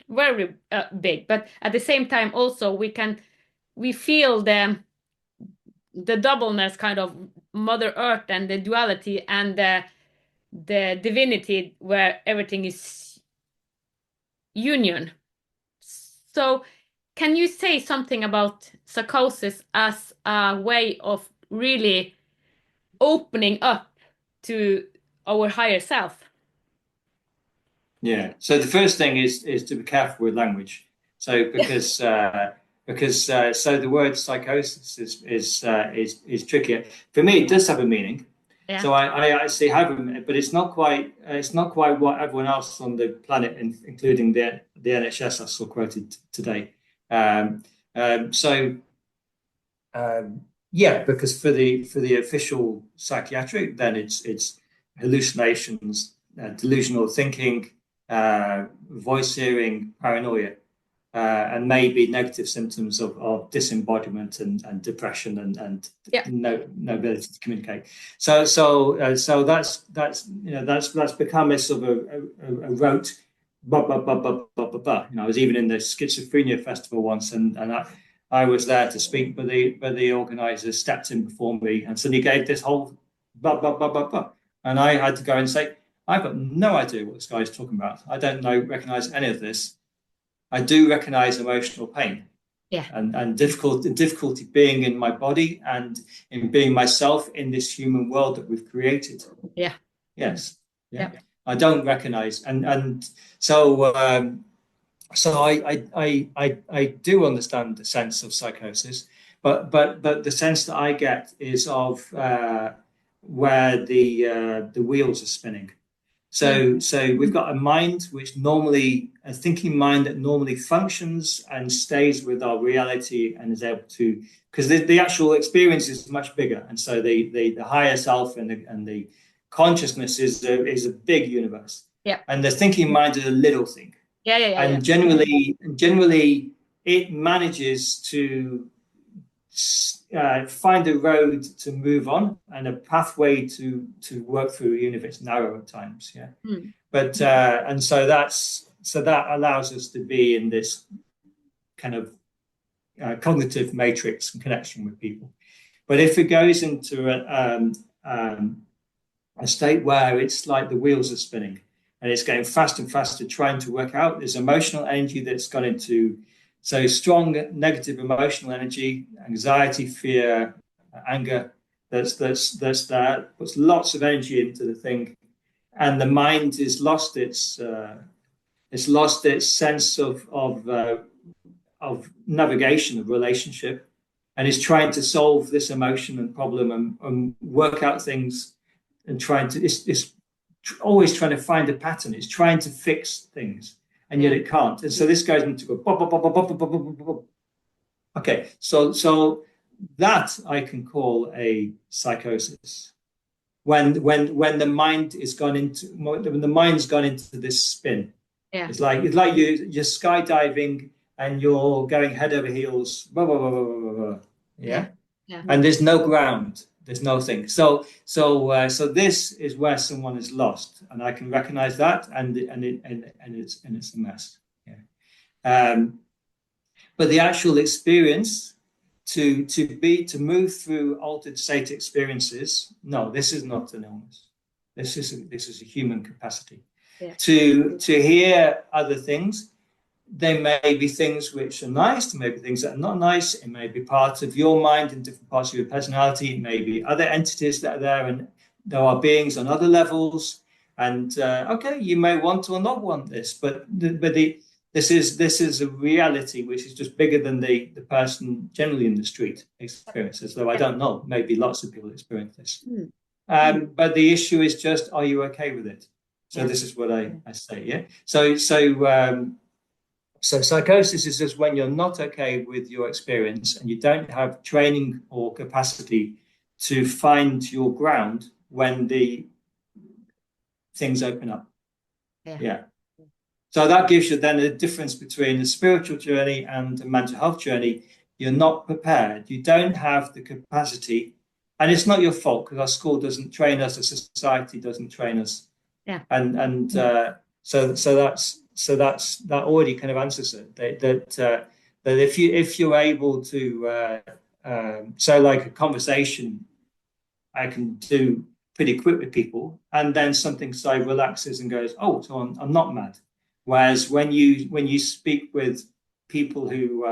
very big. But at the same time, also we feel the doubleness, kind of Mother Earth and the duality and the divinity, where everything is union. So can you say something about psychosis as a way of really opening up to our higher self? Yeah. So the first thing is to be careful with language. So because so the word psychosis is trickier. For me, it does have a meaning. Yeah. So I actually have them, but it's not quite what everyone else on the planet, including the NHS, I saw quoted today. Yeah, because for the official psychiatric, then it's hallucinations, delusional thinking, voice hearing, paranoia, and maybe negative symptoms of disembodiment and depression and no ability to communicate. So that's become a sort of a rote. I was even in the schizophrenia festival once, and I was there to speak, but the organisers stepped in before me and suddenly gave this whole and I had to go and say, I've got no idea what this guy is talking about. I don't recognize any of this. I do recognize emotional pain, and difficulty being in my body and in being myself in this human world that we've created. Yeah. Yes. Yeah. I don't recognize, and so I do understand the sense of psychosis, but the sense that I get is of where the wheels are spinning. So we've got a mind a thinking mind that normally functions and stays with our reality and is able to, because the actual experience is much bigger, and so the higher self and the consciousness is a big universe. Yeah. And the thinking mind is a little thing. And generally, it manages to find a road to move on and a pathway to work through, even if it's narrow at times. Yeah. But and so that allows us to be in this kind of cognitive matrix and connection with people. But if it goes into a state where it's like the wheels are spinning and it's getting faster and faster, trying to work out, there's emotional energy that's gone into, so strong negative emotional energy, anxiety, fear, anger, that's there, puts lots of energy into the thing, and the mind has lost its sense of navigation, of relationship, and is trying to solve this emotion and problem and work out things, and it's always trying to find a pattern. It's trying to fix things, and yet it can't. And so this goes into go. Okay, so that I can call a psychosis. When the mind is gone into this spin. Yeah. It's like you're skydiving and you're going head over heels. Yeah. And there's no ground. There's no thing. So this is where someone is lost, and I can recognize that, and it's a mess. Yeah. But the actual experience to move through altered state experiences, no, this is not an illness. This is a human capacity. Yeah. To hear other things. There may be things which are nice, there may be things that are not nice. It may be part of your mind and different parts of your personality. It may be other entities that are there, and there are beings on other levels. And okay, you may want or not want this, but this is a reality which is just bigger than the person generally in the street experiences. Though I don't know, maybe lots of people experience this. But the issue is just, are you okay with it? So this is what I say. Yeah. So psychosis is just when you're not okay with your experience and you don't have training or capacity to find your ground when the things open up. Yeah. So that gives you then a difference between the spiritual journey and the mental health journey. You're not prepared. You don't have the capacity, and it's not your fault because our school doesn't train us, the society doesn't train us. Yeah. And so that already kind of answers it. That if you're able to so like a conversation, I can do pretty quick with people, and then something side relaxes and goes, oh, so I'm not mad. Whereas when you speak with people who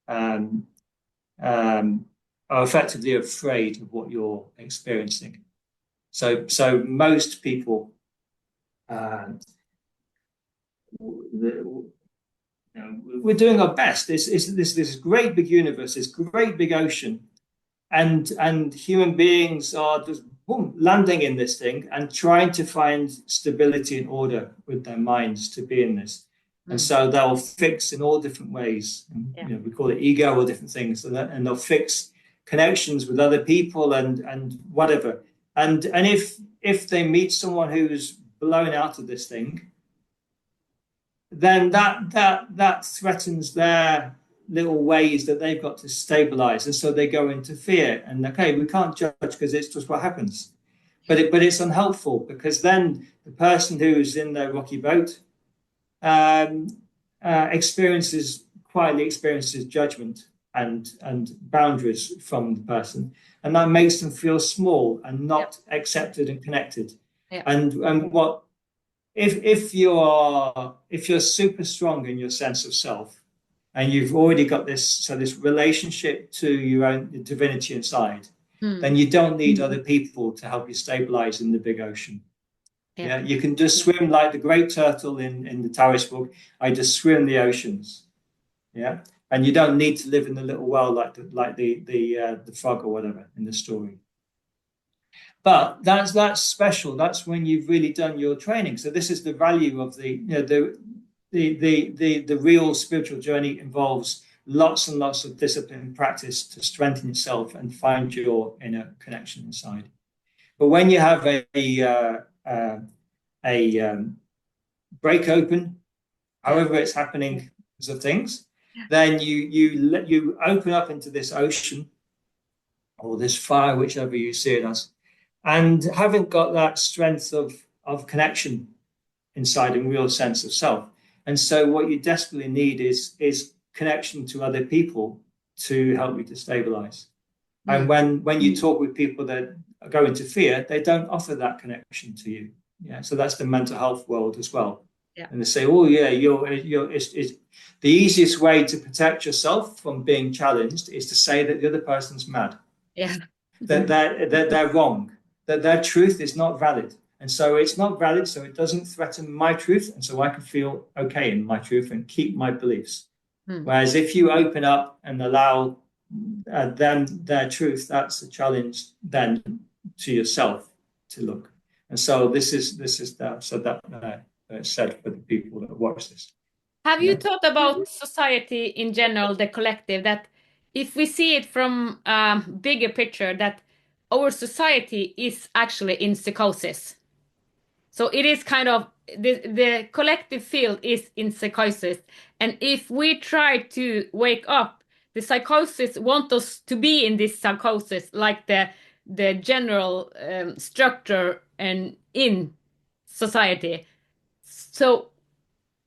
um, are effectively afraid of what you're experiencing, so most people, we're doing our best. This great big universe, this great big ocean, and human beings are just boom, landing in this thing and trying to find stability and order with their minds to be in this. And so they'll fix in all different ways. And, we call it ego or different things, and they'll fix connections with other people and whatever. And if they meet someone who's blown out of this thing, then that threatens their little ways that they've got to stabilize, and so they go into fear. And okay, we can't judge because it's just what happens, but it's unhelpful because then the person who's in their rocky boat quietly experiences judgment and boundaries from the person, and that makes them feel small and not accepted and connected. And what if you're super strong in your sense of self, and you've already got this relationship to your own divinity inside, then you don't need other people to help you stabilize in the big ocean. You can just swim like the great turtle in the Taoist book. I just swim the oceans. And you don't need to live in the little well like the frog or whatever in the story. But that's special. That's when you've really done your training. So this is the value of the real spiritual journey. Involves lots and lots of discipline and practice to strengthen yourself and find your inner connection inside. But when you have a break open, however it's happening because of things, then you open up into this ocean or this fire, whichever you see it as, and haven't got that strength of connection inside and real sense of self. And so what you desperately need is connection to other people to help you to stabilize. And when you talk with people that go into fear, they don't offer that connection to you. So that's the mental health world as well. And they say, oh yeah, it's the easiest way to protect yourself from being challenged is to say that the other person's mad. That they're wrong, that their truth is not valid. And so it's not valid, so it doesn't threaten my truth. And so I can feel okay in my truth and keep my beliefs. Whereas if you open up and allow them their truth, that's a challenge then to yourself to look. And so this is that. So that said for the people that watch this. Have you thought about society in general, the collective, that if we see it from a bigger picture, that our society is actually in psychosis? So it is kind of the collective field is in psychosis. And if we try to wake up, the psychosis want us to be in this psychosis, like the general structure and in society. So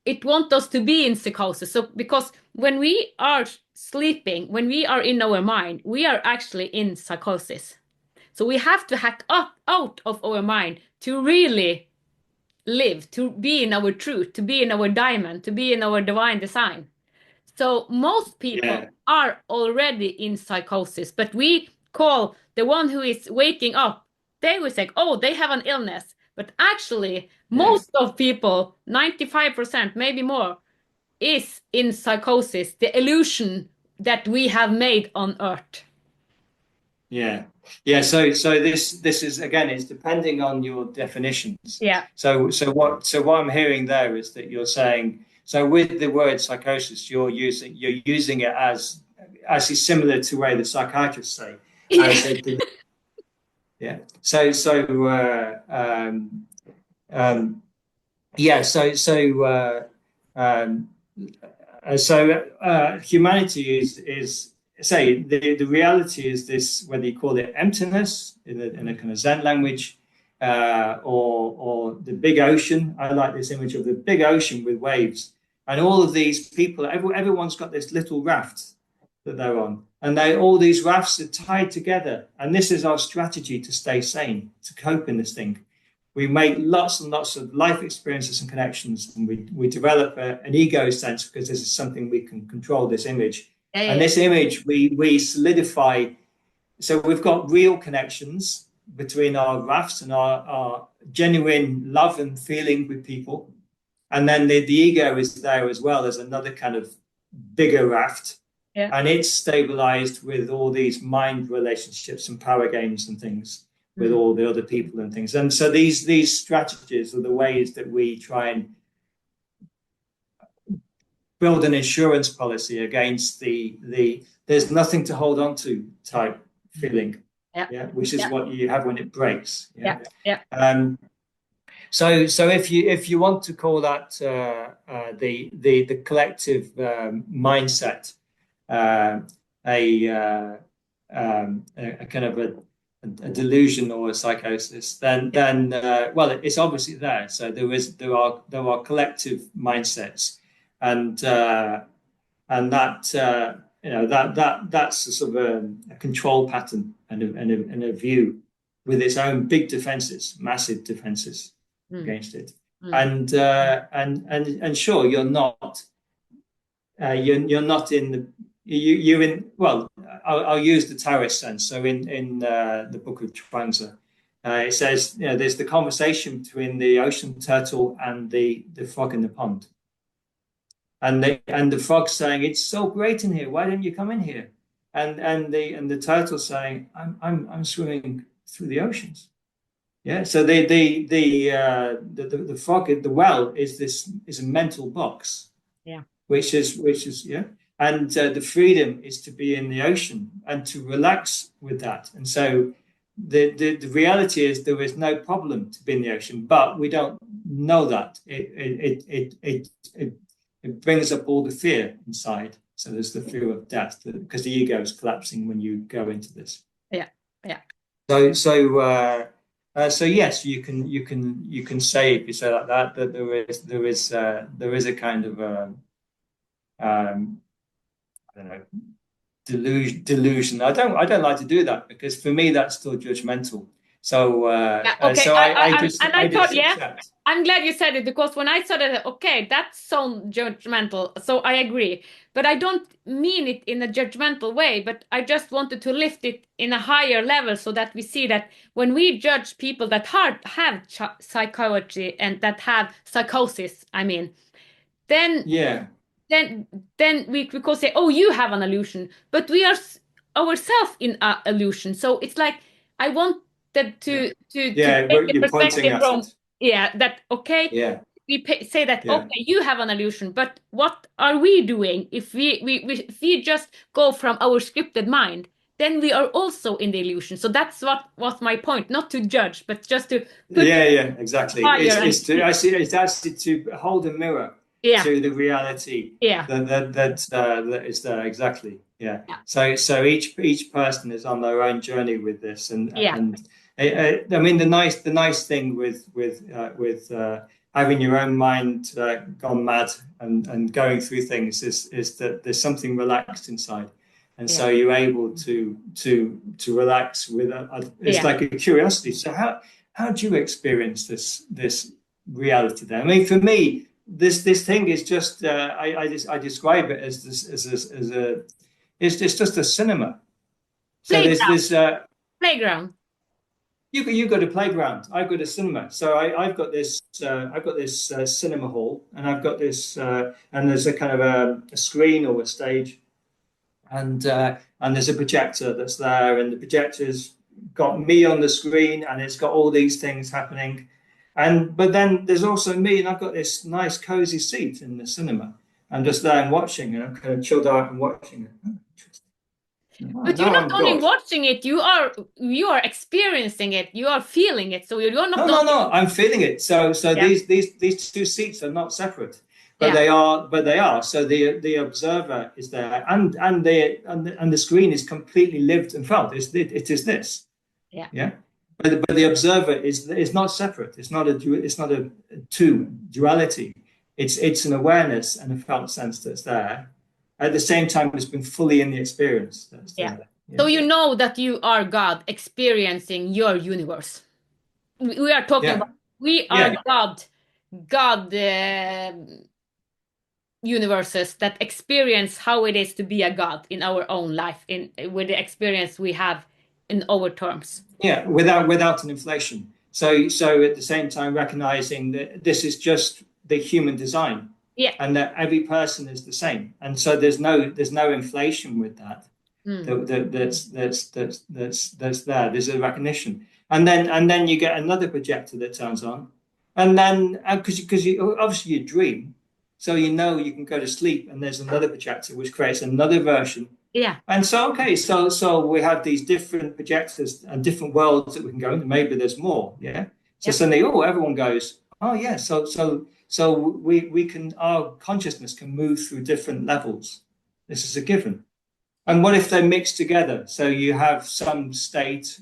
it wants us to be in psychosis. So because when we are sleeping, when we are in our mind, we are actually in psychosis. So we have to hack up out of our mind to really live, to be in our truth, to be in our diamond, to be in our divine design. So most people are already in psychosis, but we call the one who is waking up, they will say, oh, they have an illness. But actually, most of people, 95%, maybe more, is in psychosis, the illusion that we have made on Earth. So this is again, it's depending on your definitions. So what I'm hearing there is that you're saying, so with the word psychosis, you're using it as actually similar to the way the psychiatrists say. yeah, um, humanity is say the reality is this, whether you call it emptiness in a kind of Zen language, or the big ocean. I like this image of the big ocean with waves, and all of these people. Everyone's got this little raft that they're on, and all these rafts are tied together. And this is our strategy to stay sane, to cope in this thing. We make lots and lots of life experiences and connections, and we develop an ego sense because this is something we can control, this image. Yeah, And yeah, this image we solidify. So we've got real connections between our rafts and our genuine love and feeling with people. And then the ego is there as well as another kind of bigger raft. yeah. And it's stabilized with all these mind relationships and power games and things with all the other people and things. And so these strategies are the ways that we try and build an insurance policy against the there's nothing to hold on to type feeling, Yeah, which is what you have when it breaks. yeah, yeah. So if you want to call that the collective mindset, a kind of a delusion or a psychosis, then well, it's obviously there. So there are collective mindsets, and that that's a sort of a control pattern and a view with its own big defenses, massive defenses against it. And sure, you're not in the you're in, well, I'll use the Taoist sense. So in the book of Chuang-Tzu, it says, there's the conversation between the ocean turtle and the frog in the pond. And the frog saying, "It's so great in here. Why don't you come in here?" And the turtle saying, "I'm swimming through the oceans." Yeah. So the frog at the well is a mental box. Yeah. Which is yeah. And the freedom is to be in the ocean and to relax with that. And so the reality is there is no problem to be in the ocean, but we don't know that. It brings up all the fear inside. So there's the fear of death because the ego is collapsing when you go into this. Yeah, yeah. So yes, you can say, if you say like that there is a kind of I don't know, delusion. I don't like to do that because for me that's still judgmental. So Okay. so I just accept. I'm glad you said it, because when I said it, okay, that sounds judgmental. So I agree, but I don't mean it in a judgmental way. But I just wanted to lift it in a higher level so that we see that when we judge people that have psychology and that have psychosis, I mean, then yeah. then we could say, oh, you have an illusion, but we are ourselves in an illusion. So it's like I wanted to take the perspective from that okay. Yeah. We say that okay, you have an illusion, but what are we doing if we just go from our scripted mind? Then we are also in the illusion. So that's what was my point, not to judge, but just to put exactly. It's actually to hold a mirror to the reality that is there. Exactly. Yeah. So each person is on their own journey with this, and I mean the nice thing with having your own mind gone mad and going through things is that there's something relaxed inside, and so you're able to relax with it's like a curiosity. So how do you experience this reality then? I mean, for me, this thing is just I describe it as it's just a cinema. So there's this playground. You got a playground. I've got a cinema. So I've got this cinema hall, and I've got this and there's a kind of a screen or a stage, and there's a projector that's there, and the projector's got me on the screen, and it's got all these things happening. But then there's also me, and I've got this nice cozy seat in the cinema. I'm just there and watching, and I'm kind of chilled out and watching it. But you're Now not I'm only God. watching it, you are experiencing it, you are feeling it. So you're not No, only. no, I'm feeling it. So Yeah, these two seats are not separate, but yeah, they are. So the observer is there, and the screen is completely lived and felt. It is this, yeah, yeah. But the observer is not separate. It's not a two duality. It's an awareness and a felt sense that's there. At the same time, it's been fully in the experience that's yeah. there. So Yeah, you know that you are God experiencing your universe. We are talking yeah, about we are yeah. God universes that experience how it is to be a God in our own life, in with the experience we have in our terms. Yeah, without an inflation. So at the same time, recognizing that this is just the human design, Yeah. and that every person is the same, and so there's no inflation with that. Mm. That's there. There's a recognition, and then you get another projector that turns on, and then because you obviously you dream, so you know you can go to sleep, and there's another projector which creates another version. Yeah. And so, okay, so we have these different projectors and different worlds that we can go into. Maybe there's more, yeah. So Yeah. suddenly, everyone goes, oh yeah. So we can our consciousness can move through different levels. This is a given. Yeah. And what if they mix together? So you have some state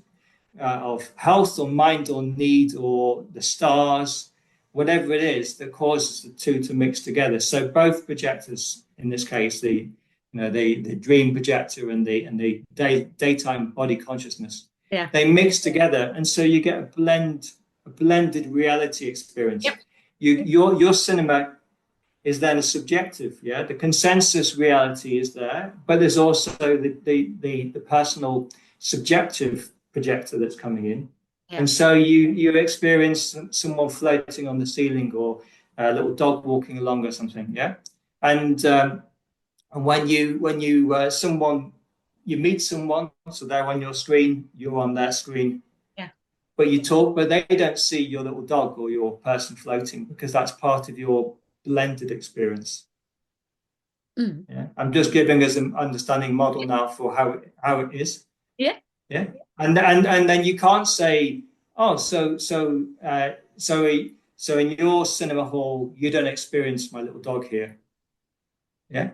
of health or mind or need or the stars, whatever it is that causes the two to mix together. So both projectors, in this case, the dream projector and the daytime body consciousness, Yeah. they mix together, and so you get a blended reality experience. Yep. Your cinema is then a subjective, yeah. The consensus reality is there, but there's also the personal subjective projector that's coming in, Yeah. and so you experience someone floating on the ceiling or a little dog walking along or something, yeah. And when you someone you meet someone, so they're on your screen, you're on their screen, Yeah. but you talk, but they don't see your little dog or your person floating because that's part of your blended experience. Mm. Yeah, I'm just giving us an understanding model now for how it is. Yeah. Yeah, and then you can't say, oh, so in your cinema hall you don't experience my little dog here. Yeah,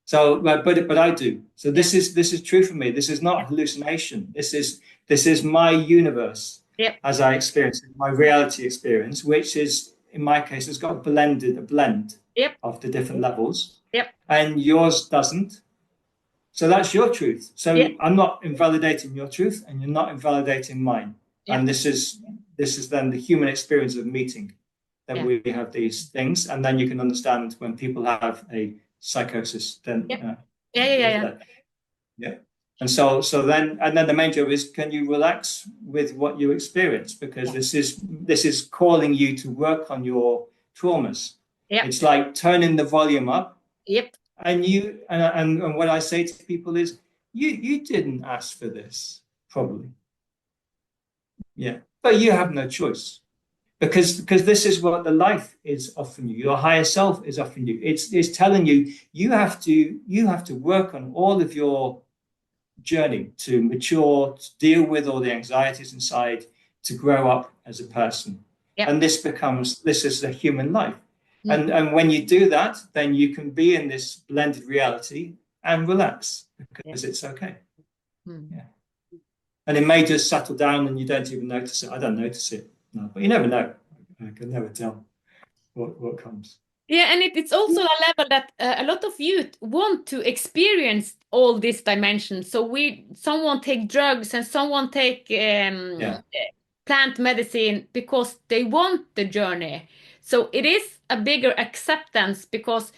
so but I do. So Yeah. this is true for me. This is not hallucination. This is my universe Yep. as I experience it, my reality experience, which is in my case has got a blend Yep. of the different levels, Yep. and yours doesn't. So that's your truth. Yeah. So I'm not invalidating your truth, and you're not invalidating mine. Yeah. And this is then the human experience of meeting that Yeah. we have these things, and then you can understand when people have a psychosis. Then Yeah. Yeah. Yeah. Yeah. yeah. And then the main job is, can you relax with what you experience? Because Yeah. this is calling you to work on your traumas. Yeah. It's like turning the volume up, Yep. and what I say to people is, you didn't ask for this, probably. Yeah. But you have no choice. Because this is what the life is offering you. Your higher self is offering you. It's telling you you have to work on all of your journey to mature, to deal with all the anxieties inside, to grow up as a person. Yep. And this is a human life. Mm. And when you do that, then you can be in this blended reality and relax because Yeah. it's okay. Mm. Yeah. And it may just settle down and you don't even notice it. I don't notice it. No, but you never know. I can never tell what comes. Yeah, and it's also a level that a lot of youth want to experience all these dimensions. So someone take drugs and someone take Yeah. plant medicine because they want the journey. So it is a bigger acceptance because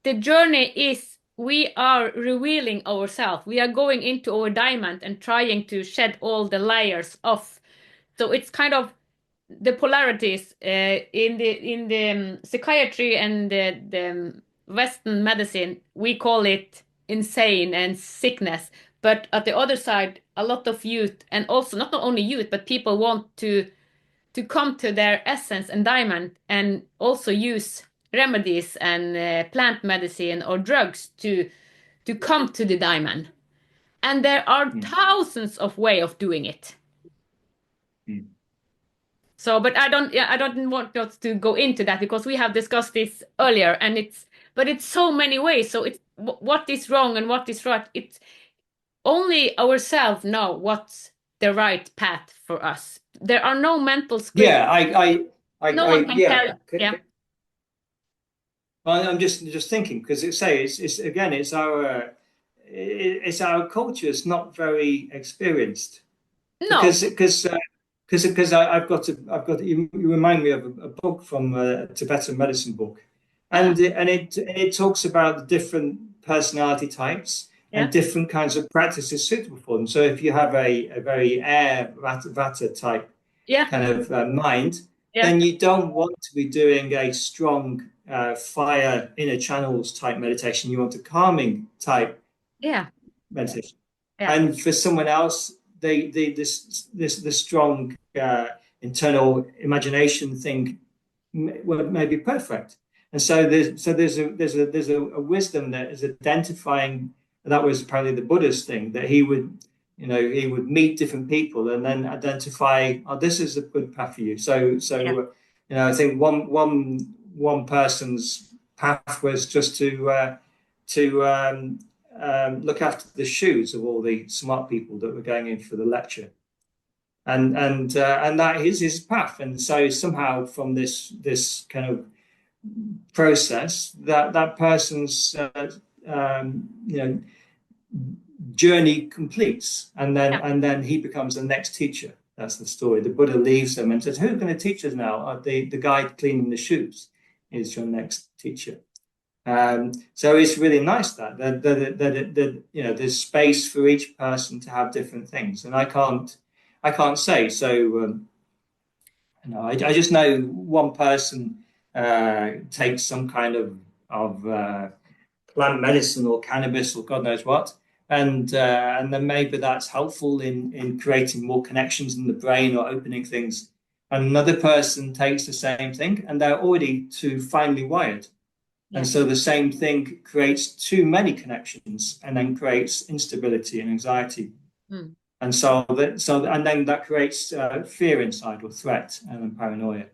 the journey is we are revealing ourselves. We are going into our diamond and trying to shed all the layers off. So it's kind of the polarities in the psychiatry and the Western medicine. We call it insane and sickness. But at the other side, a lot of youth, and also not only youth, but people want to come to their essence and diamond, and also use remedies and plant medicine or drugs to come to the diamond. And there are thousands of ways of doing it. So, but I don't want us to go into that because we have discussed this earlier, and it's so many ways. So it's what is wrong and what is right. It's only ourselves know what's the right path for us. There are no mental scripts. Yeah, No one can yeah. tell. Yeah. Well, I'm just thinking because it's again it's our culture is not very experienced No. because I've got you remind me of a book from a Tibetan medicine book, Ah, and it talks about the different personality types and yeah. different kinds of practices suitable for them. So if you have a very air vata type Yeah. kind of mind, Yeah. then you don't want to be doing a strong fire inner channels type meditation. You want a calming type Yeah. meditation. Yeah. And for someone else, the strong internal imagination thing may be perfect. And so there's a wisdom that is identifying. That was apparently the Buddha's thing that he would meet different people and then identify, oh, this is a good path for you. Yeah. I think one person's path was just to look after the shoes of all the smart people that were going in for the lecture, and that is his path. And so somehow from this kind of process, that person's journey completes, Yeah. and then he becomes the next teacher. That's the story. The Buddha leaves them and says, "Who's going to teach us now?" The guy cleaning the shoes is your next teacher. So it's really nice that there's space for each person to have different things, and I can't say so. I just know one person takes some kind of plant medicine or cannabis or God knows what, and then maybe that's helpful in creating more connections in the brain or opening things. Another person takes the same thing, and they're already too finely wired. Yeah. And so the same thing creates too many connections and then creates instability and anxiety. Mm. And and then that creates fear inside or threat and paranoia.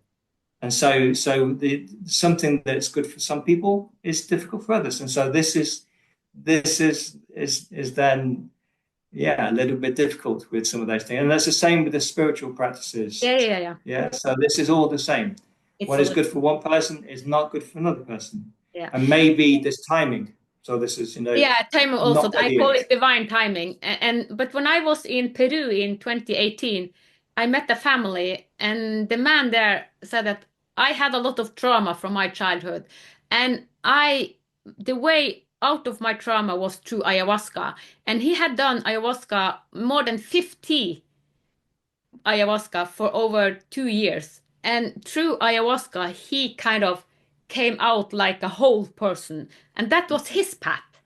And something that's good for some people is difficult for others. And so this is then a little bit difficult with some of those things. And that's the same with the spiritual practices. Yeah. Yeah. Yeah. Yeah. So this is all the same. It's What is all. good for one person is not good for another person. Yeah. And maybe this timing. So this is, Yeah, timing also. not I ready call yet. it divine timing. But when I was in Peru in 2018, I met a family, and the man there said that I had a lot of trauma from my childhood, and the way out of my trauma was through ayahuasca, and he had done ayahuasca more than 50 ayahuasca for over 2 years, and through ayahuasca he kind of came out like a whole person, and that was his path.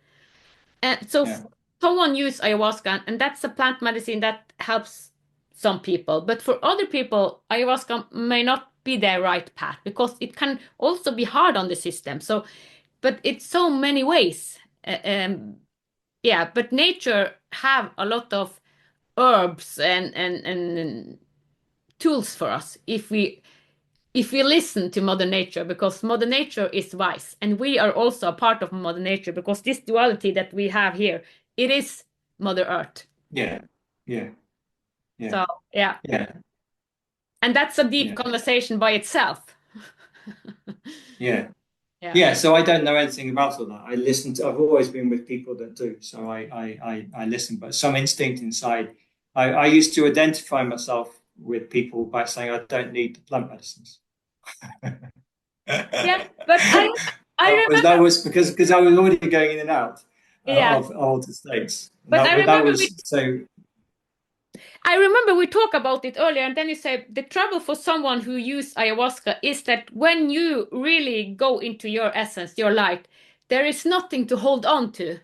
And so Yeah. someone use ayahuasca, and that's a plant medicine that helps some people. But for other people, ayahuasca may not be their right path because it can also be hard on the system. So, but it's so many ways. Yeah, but nature have a lot of herbs and tools for us if we listen to Mother Nature, because Mother Nature is wise, and we are also a part of Mother Nature, because this duality that we have here, it is Mother Earth. Yeah. Yeah. Yeah. So, yeah. Yeah. And that's a deep Yeah. conversation by itself. Yeah. Yeah. Yeah, so I don't know anything about all that. I've always been with people that do. So I listen, but some instinct inside. I used to identify myself with people by saying I don't need the plant medicines. Yeah, but I That remember, was because I was already going in and out yeah, of altered states. but That was so. I remember we talked about it earlier, and then you said the trouble for someone who use ayahuasca is that when you really go into your essence, your light, there is nothing to hold on to.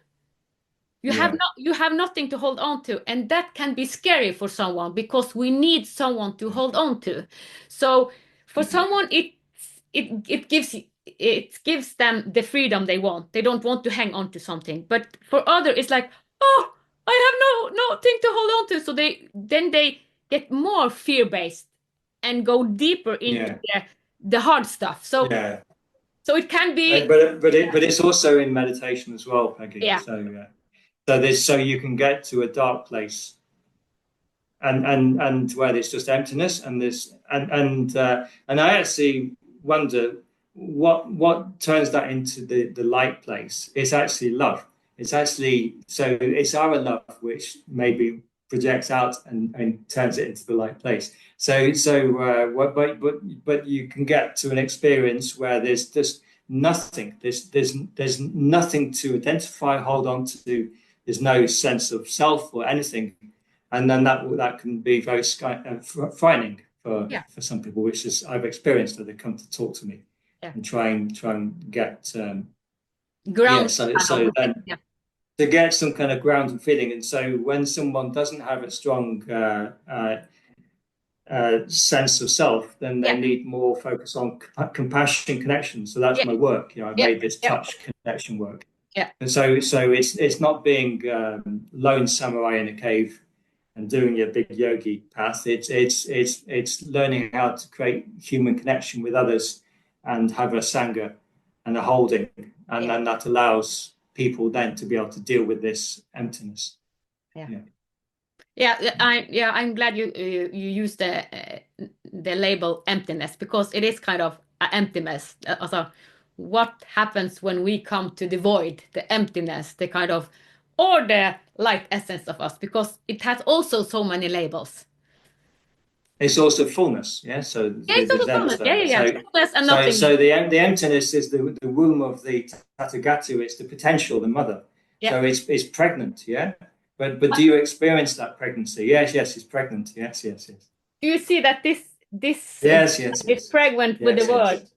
Yeah. You have nothing to hold on to, and that can be scary for someone because we need someone to hold on to. So for someone it gives them the freedom they want. They don't want to hang on to something. But for other it's like, oh, I have nothing to hold on to. So they get more fear-based and go deeper into the hard stuff. So Yeah. so it can be But it's also in meditation as well, Peggy. yeah. So you can get to a dark place and where there's just emptiness and I actually wonder what turns that into the light place. It's actually love. It's actually it's our love which maybe projects out and turns it into the light place. But you can get to an experience where there's just nothing. There's nothing to identify, hold on to. There's no sense of self or anything, and then that can be very frightening for some people, which is I've experienced that they come to talk to me and try and get Ground. so then to get some kind of grounded feeling. And so when someone doesn't have a strong sense of self, then they need more focus on compassion, connection. So that's my work. I've made this touch connection work. And so it's not being lone samurai in a cave and doing your big yogi path. It's learning how to create human connection with others and have a sangha and a holding, and then that allows people then to be able to deal with this emptiness. I'm glad you used the label emptiness, because it is kind of an emptiness. Also, what happens when we come to the void, the emptiness, the kind of, or the light essence of us, because it has also so many labels. It's also fullness, So it's also fullness. Fullness and nothing. So the emptiness is the womb of the Tathagata. It's the potential, the mother. So it's pregnant, But do you experience that pregnancy? Yes, it's pregnant. Yes. Do you see that this yes. is pregnant with the word?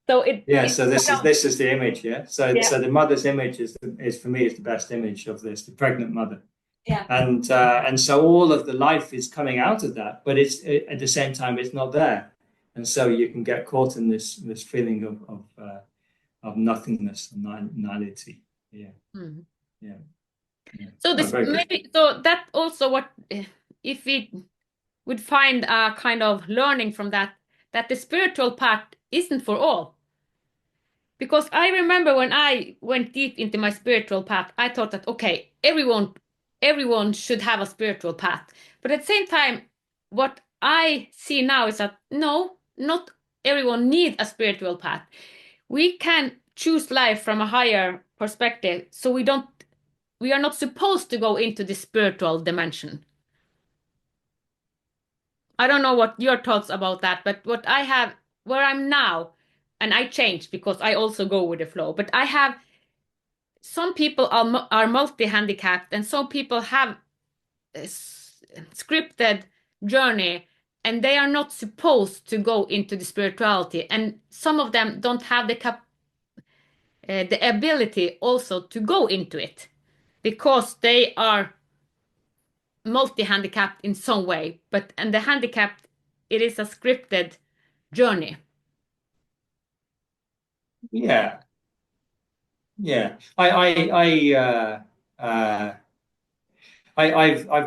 So so this is the image, So the mother's image is for me is the best image of this, the pregnant mother. And so all of the life is coming out of that, but it's at the same time it's not there, and so you can get caught in this feeling of nothingness and nihility. So this so that also what if we would find a kind of learning from that the spiritual part isn't for all. Because I remember when I went deep into my spiritual path, I thought that, okay, everyone should have a spiritual path. But at the same time, what I see now is that no, not everyone needs a spiritual path. We can choose life from a higher perspective, so we are not supposed to go into the spiritual dimension. I don't know what your thoughts about that, but what I have, where I'm now, and I changed because I also go with the flow, but I have, some people are multi-handicapped, and some people have a scripted journey, and they are not supposed to go into the spirituality, and some of them don't have the ability also to go into it because they are multi-handicapped in some way, and the handicapped, it is a scripted journey. I've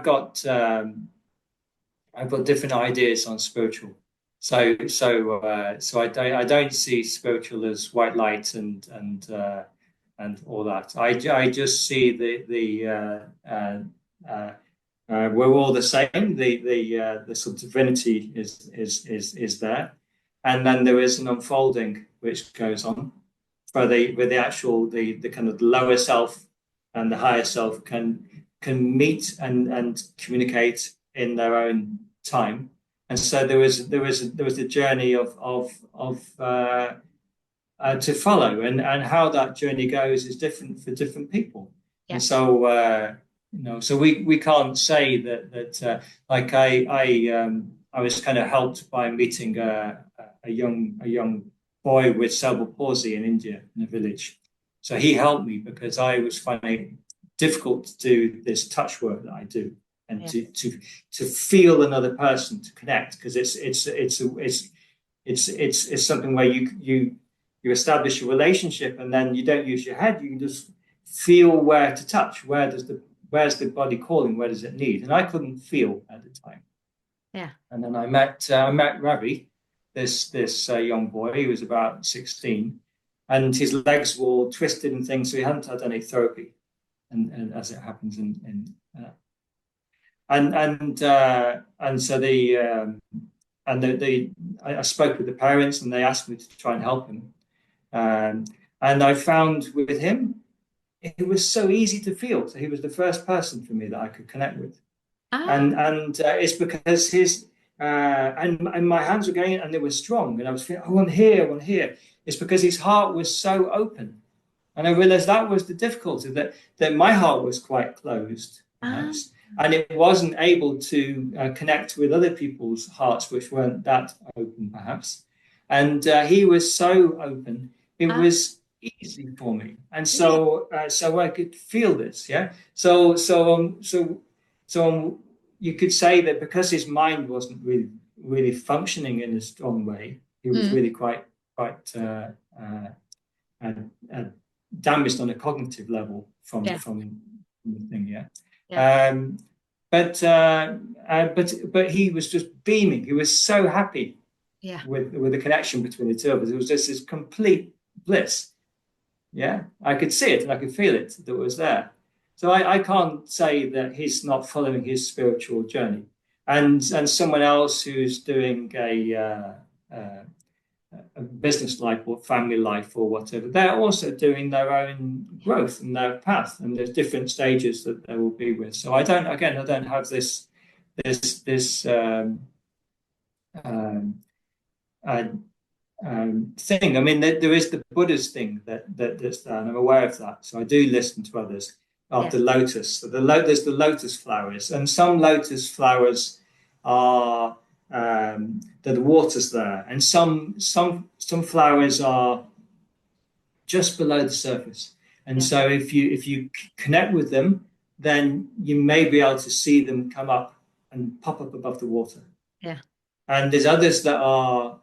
got different ideas on spiritual. So I don't see spiritual as white light and all that. I just see we're all the same. The sort of divinity is there, and then there is an unfolding which goes on for the actual the kind of lower self and the higher self can meet and communicate in their own time. And so there was a journey to follow, and how that journey goes is different for different people. And so so we can't say that like I was kind of helped by meeting a young boy with cerebral palsy in India in a village. So he helped me because I was finding it difficult to do this touch work that I do, and to feel another person, to connect, because it's something where you establish a relationship, and then you don't use your head, you can just feel where to touch, where where's the body calling? Where does it need? And I couldn't feel at the time. Yeah. And then I met Ravi, this young boy. He was about 16, and his legs were all twisted and things, so he hadn't had any therapy. And as it happens and so I spoke with the parents, and they asked me to try and help him. And I found with him, it was so easy to feel. So he was the first person for me that I could connect with. And it's because his and my hands were going and they were strong, and I was feeling, oh, I'm here, I'm here. It's because his heart was so open, and I realized that was the difficulty, that my heart was quite closed, perhaps, and it wasn't able to connect with other people's hearts, which weren't that open, perhaps. And he was so open, it was easy for me, and so I could feel this, yeah. So you could say that because his mind wasn't really functioning in a strong way, he was really quite damaged on a cognitive level from the thing, yeah. But he was just beaming. He was so happy, with the connection between the two of us. It was just this complete bliss. Yeah, I could see it and I could feel it that was there. So I can't say that he's not following his spiritual journey. And someone else who's doing a business life or family life or whatever, they're also doing their own growth and their path. And there's different stages that they will be with. So I don't have this thing. I mean, there is the Buddhist thing that's there, and I'm aware of that. So I do listen to others. The lotus. There's the lotus flowers, and some lotus flowers are the water's there, and some flowers are just below the surface. And so if you connect with them, then you may be able to see them come up and pop up above the water. Yeah. And there's others that are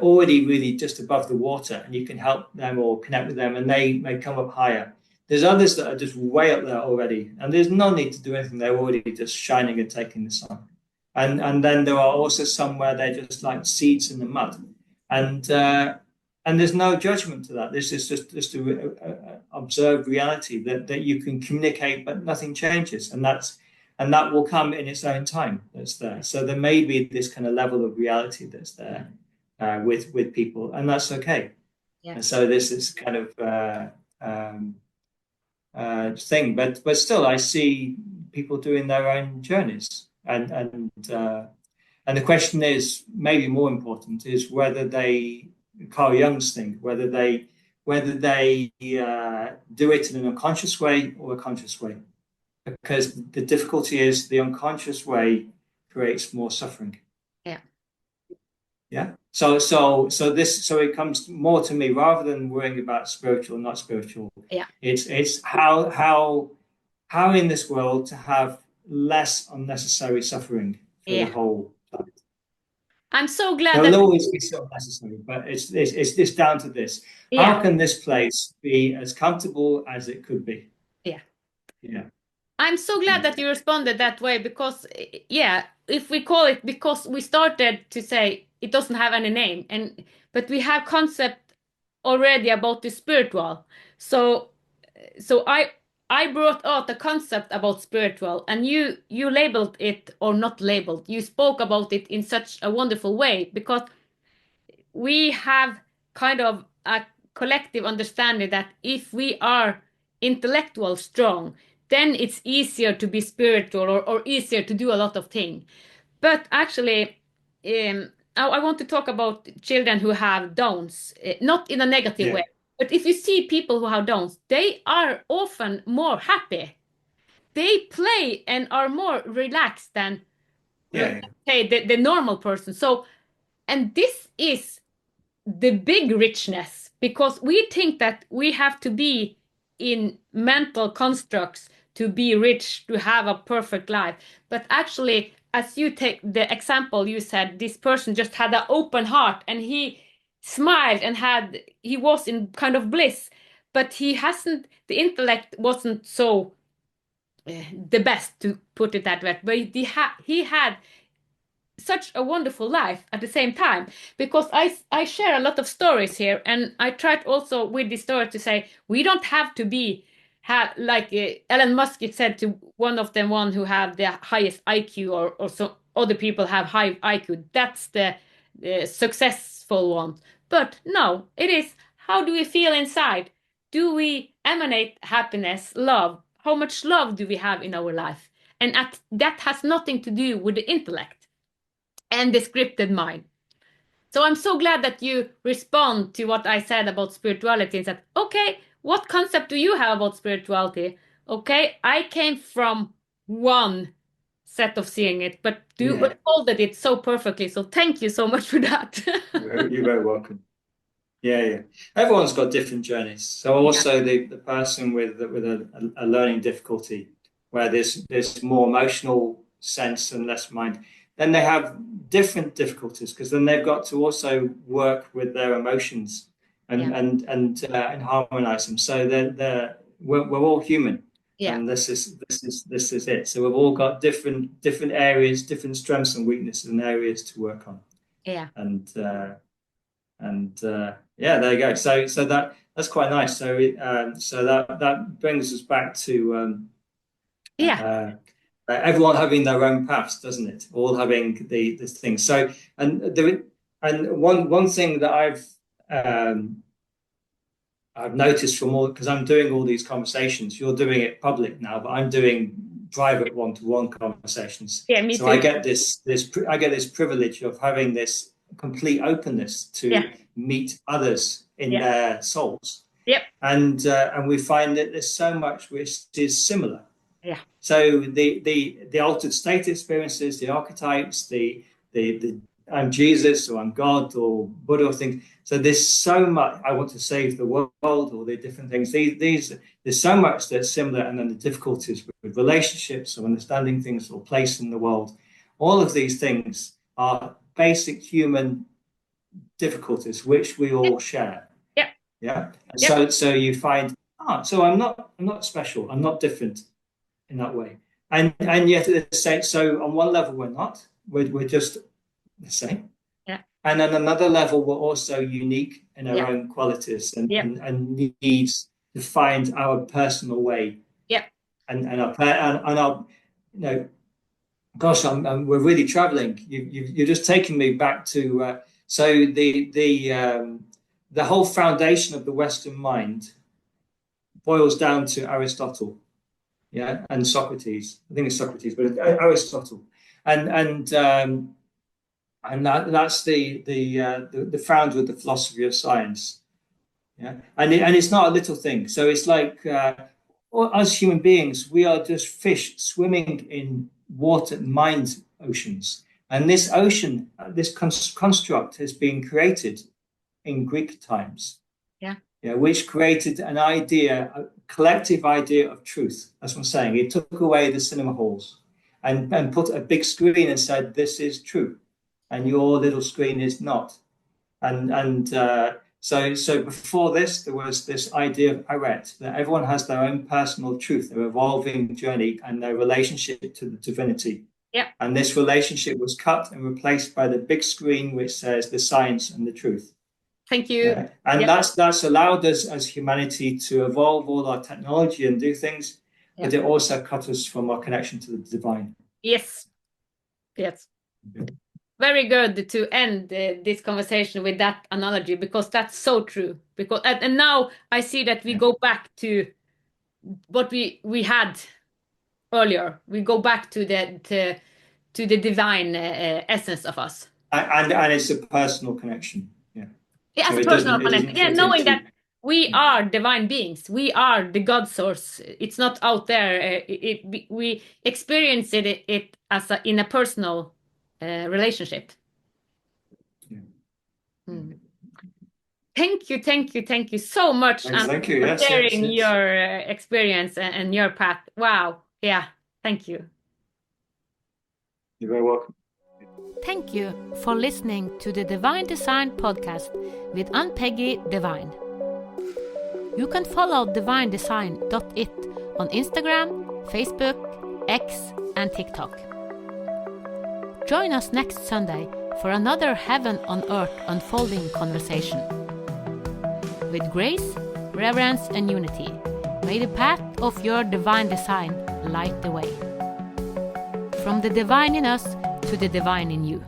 already really just above the water, and you can help them or connect with them, and they may come up higher. There's others that are just way up there already, and there's no need to do anything. They're already just shining and taking the sun. And then there are also some where they're just like seeds in the mud, and there's no judgment to that. This is just to observe reality that you can communicate, but nothing changes, and that will come in its own time. That's there. So there may be this kind of level of reality that's there with people, and that's okay. Yeah. And so this is kind of thing, but still, I see people doing their own journeys, and the question is, maybe more important, is whether they, Carl Jung's thing, whether they do it in an unconscious way or a conscious way, because the difficulty is the unconscious way creates more suffering. Yeah. So it comes more to me, rather than worrying about spiritual or not spiritual. Yeah. It's how in this world to have less unnecessary suffering for the whole planet. I'm so glad There'll always be some necessary, but it's down to this. How can this place be as comfortable as it could be? Yeah. Yeah. I'm so glad that you responded that way, because if we call it, because we started to say it doesn't have any name, but we have concept already about the spiritual. So I brought out the concept about spiritual, and you labeled it, or not labeled, you spoke about it in such a wonderful way, because we have kind of a collective understanding that if we are intellectual strong, then it's easier to be spiritual, or easier to do a lot of things. But actually, I want to talk about children who have Downs, not in a negative way, but if you see people who have Downs, they are often more happy. They play and are more relaxed than the normal person. So, and this is the big richness, because we think that we have to be in mental constructs to be rich, to have a perfect life. But actually, as you take the example, you said this person just had an open heart, and he smiled and he was in kind of bliss, but the intellect wasn't so the best, to put it that way, but he had such a wonderful life at the same time, because I share a lot of stories here, and I tried also with this story to say we don't have to be like Elon Musk said to one of them, one who have the highest IQ, or so other people have high IQ, that's the successful one. But no, it is, how do we feel inside? Do we emanate happiness, love? How much love do we have in our life? And that has nothing to do with the intellect and the scripted mind. So I'm so glad that you respond to what I said about spirituality and said, okay, what concept do you have about spirituality? Okay, I came from one set of seeing it, but you unfolded it so perfectly. So thank you so much for that. You're very welcome. Yeah. Everyone's got different journeys. So also the person with a learning difficulty, where there's more emotional sense and less mind, then they have different difficulties, because then they've got to also work with their emotions and harmonize them. So we're all human, and this is it. So we've all got different areas, different strengths and weaknesses and areas to work on. And there you go. So that's quite nice. So that brings us back to everyone having their own paths, doesn't it? All having this thing. So one thing that I've noticed from all, because I'm doing all these conversations, you're doing it public now, but I'm doing private one-to-one conversations. Yeah, me so too. I get this privilege of having this complete openness to meet others in their souls. And we find that there's so much which is similar. So the altered state experiences, the archetypes, the I'm Jesus, or I'm God, or Buddha, or things. So there's so much. I want to save the world, or the different things. There's so much that's similar, and then the difficulties with relationships, or understanding things, or place in the world. All of these things are basic human difficulties which we all share. So you find, so I'm not special. I'm not different in that way, and yet at the same. So on one level we're not. We're just the same. And on another level we're also unique in our own qualities and needs to find our personal way. And our gosh, we're really traveling. You're just taking me back to so the whole foundation of the Western mind boils down to Aristotle, and Socrates. I think it's Socrates, but Aristotle, and that's the founder of the philosophy of science. And it's not a little thing. So it's like us human beings, we are just fish swimming in water, mind oceans. And this ocean, this construct has been created in Greek times. Which created an idea, a collective idea of truth. That's what I'm saying. It took away the cinema halls and put a big screen and said, this is true. And your little screen is not. So before this, there was this idea of arete, that everyone has their own personal truth, their evolving journey, and their relationship to the divinity. And this relationship was cut and replaced by the big screen, which says the science and the truth. Thank you. And that's allowed us as humanity to evolve all our technology and do things, but it also cut us from our connection to the divine. Yes. Very good to end this conversation with that analogy, because that's so true. Because and now I see that we go back to what we had earlier. We go back to the divine essence of us. And it's a personal connection. As a personal connection. Knowing that we are divine beings. We are the God source. It's not out there. We experience it as in a personal relationship. Thank you so much for sharing your experience and your path. Wow. Thank you. You're very welcome. Thank you for listening to the Divine Design podcast with Ann-Peggy Divine. You can follow divinedesign.it on Instagram, Facebook, X, and TikTok. Join us next Sunday for another Heaven on Earth unfolding conversation. With grace, reverence, and unity, may the path of your divine design light the way. From the divine in us to the divine in you.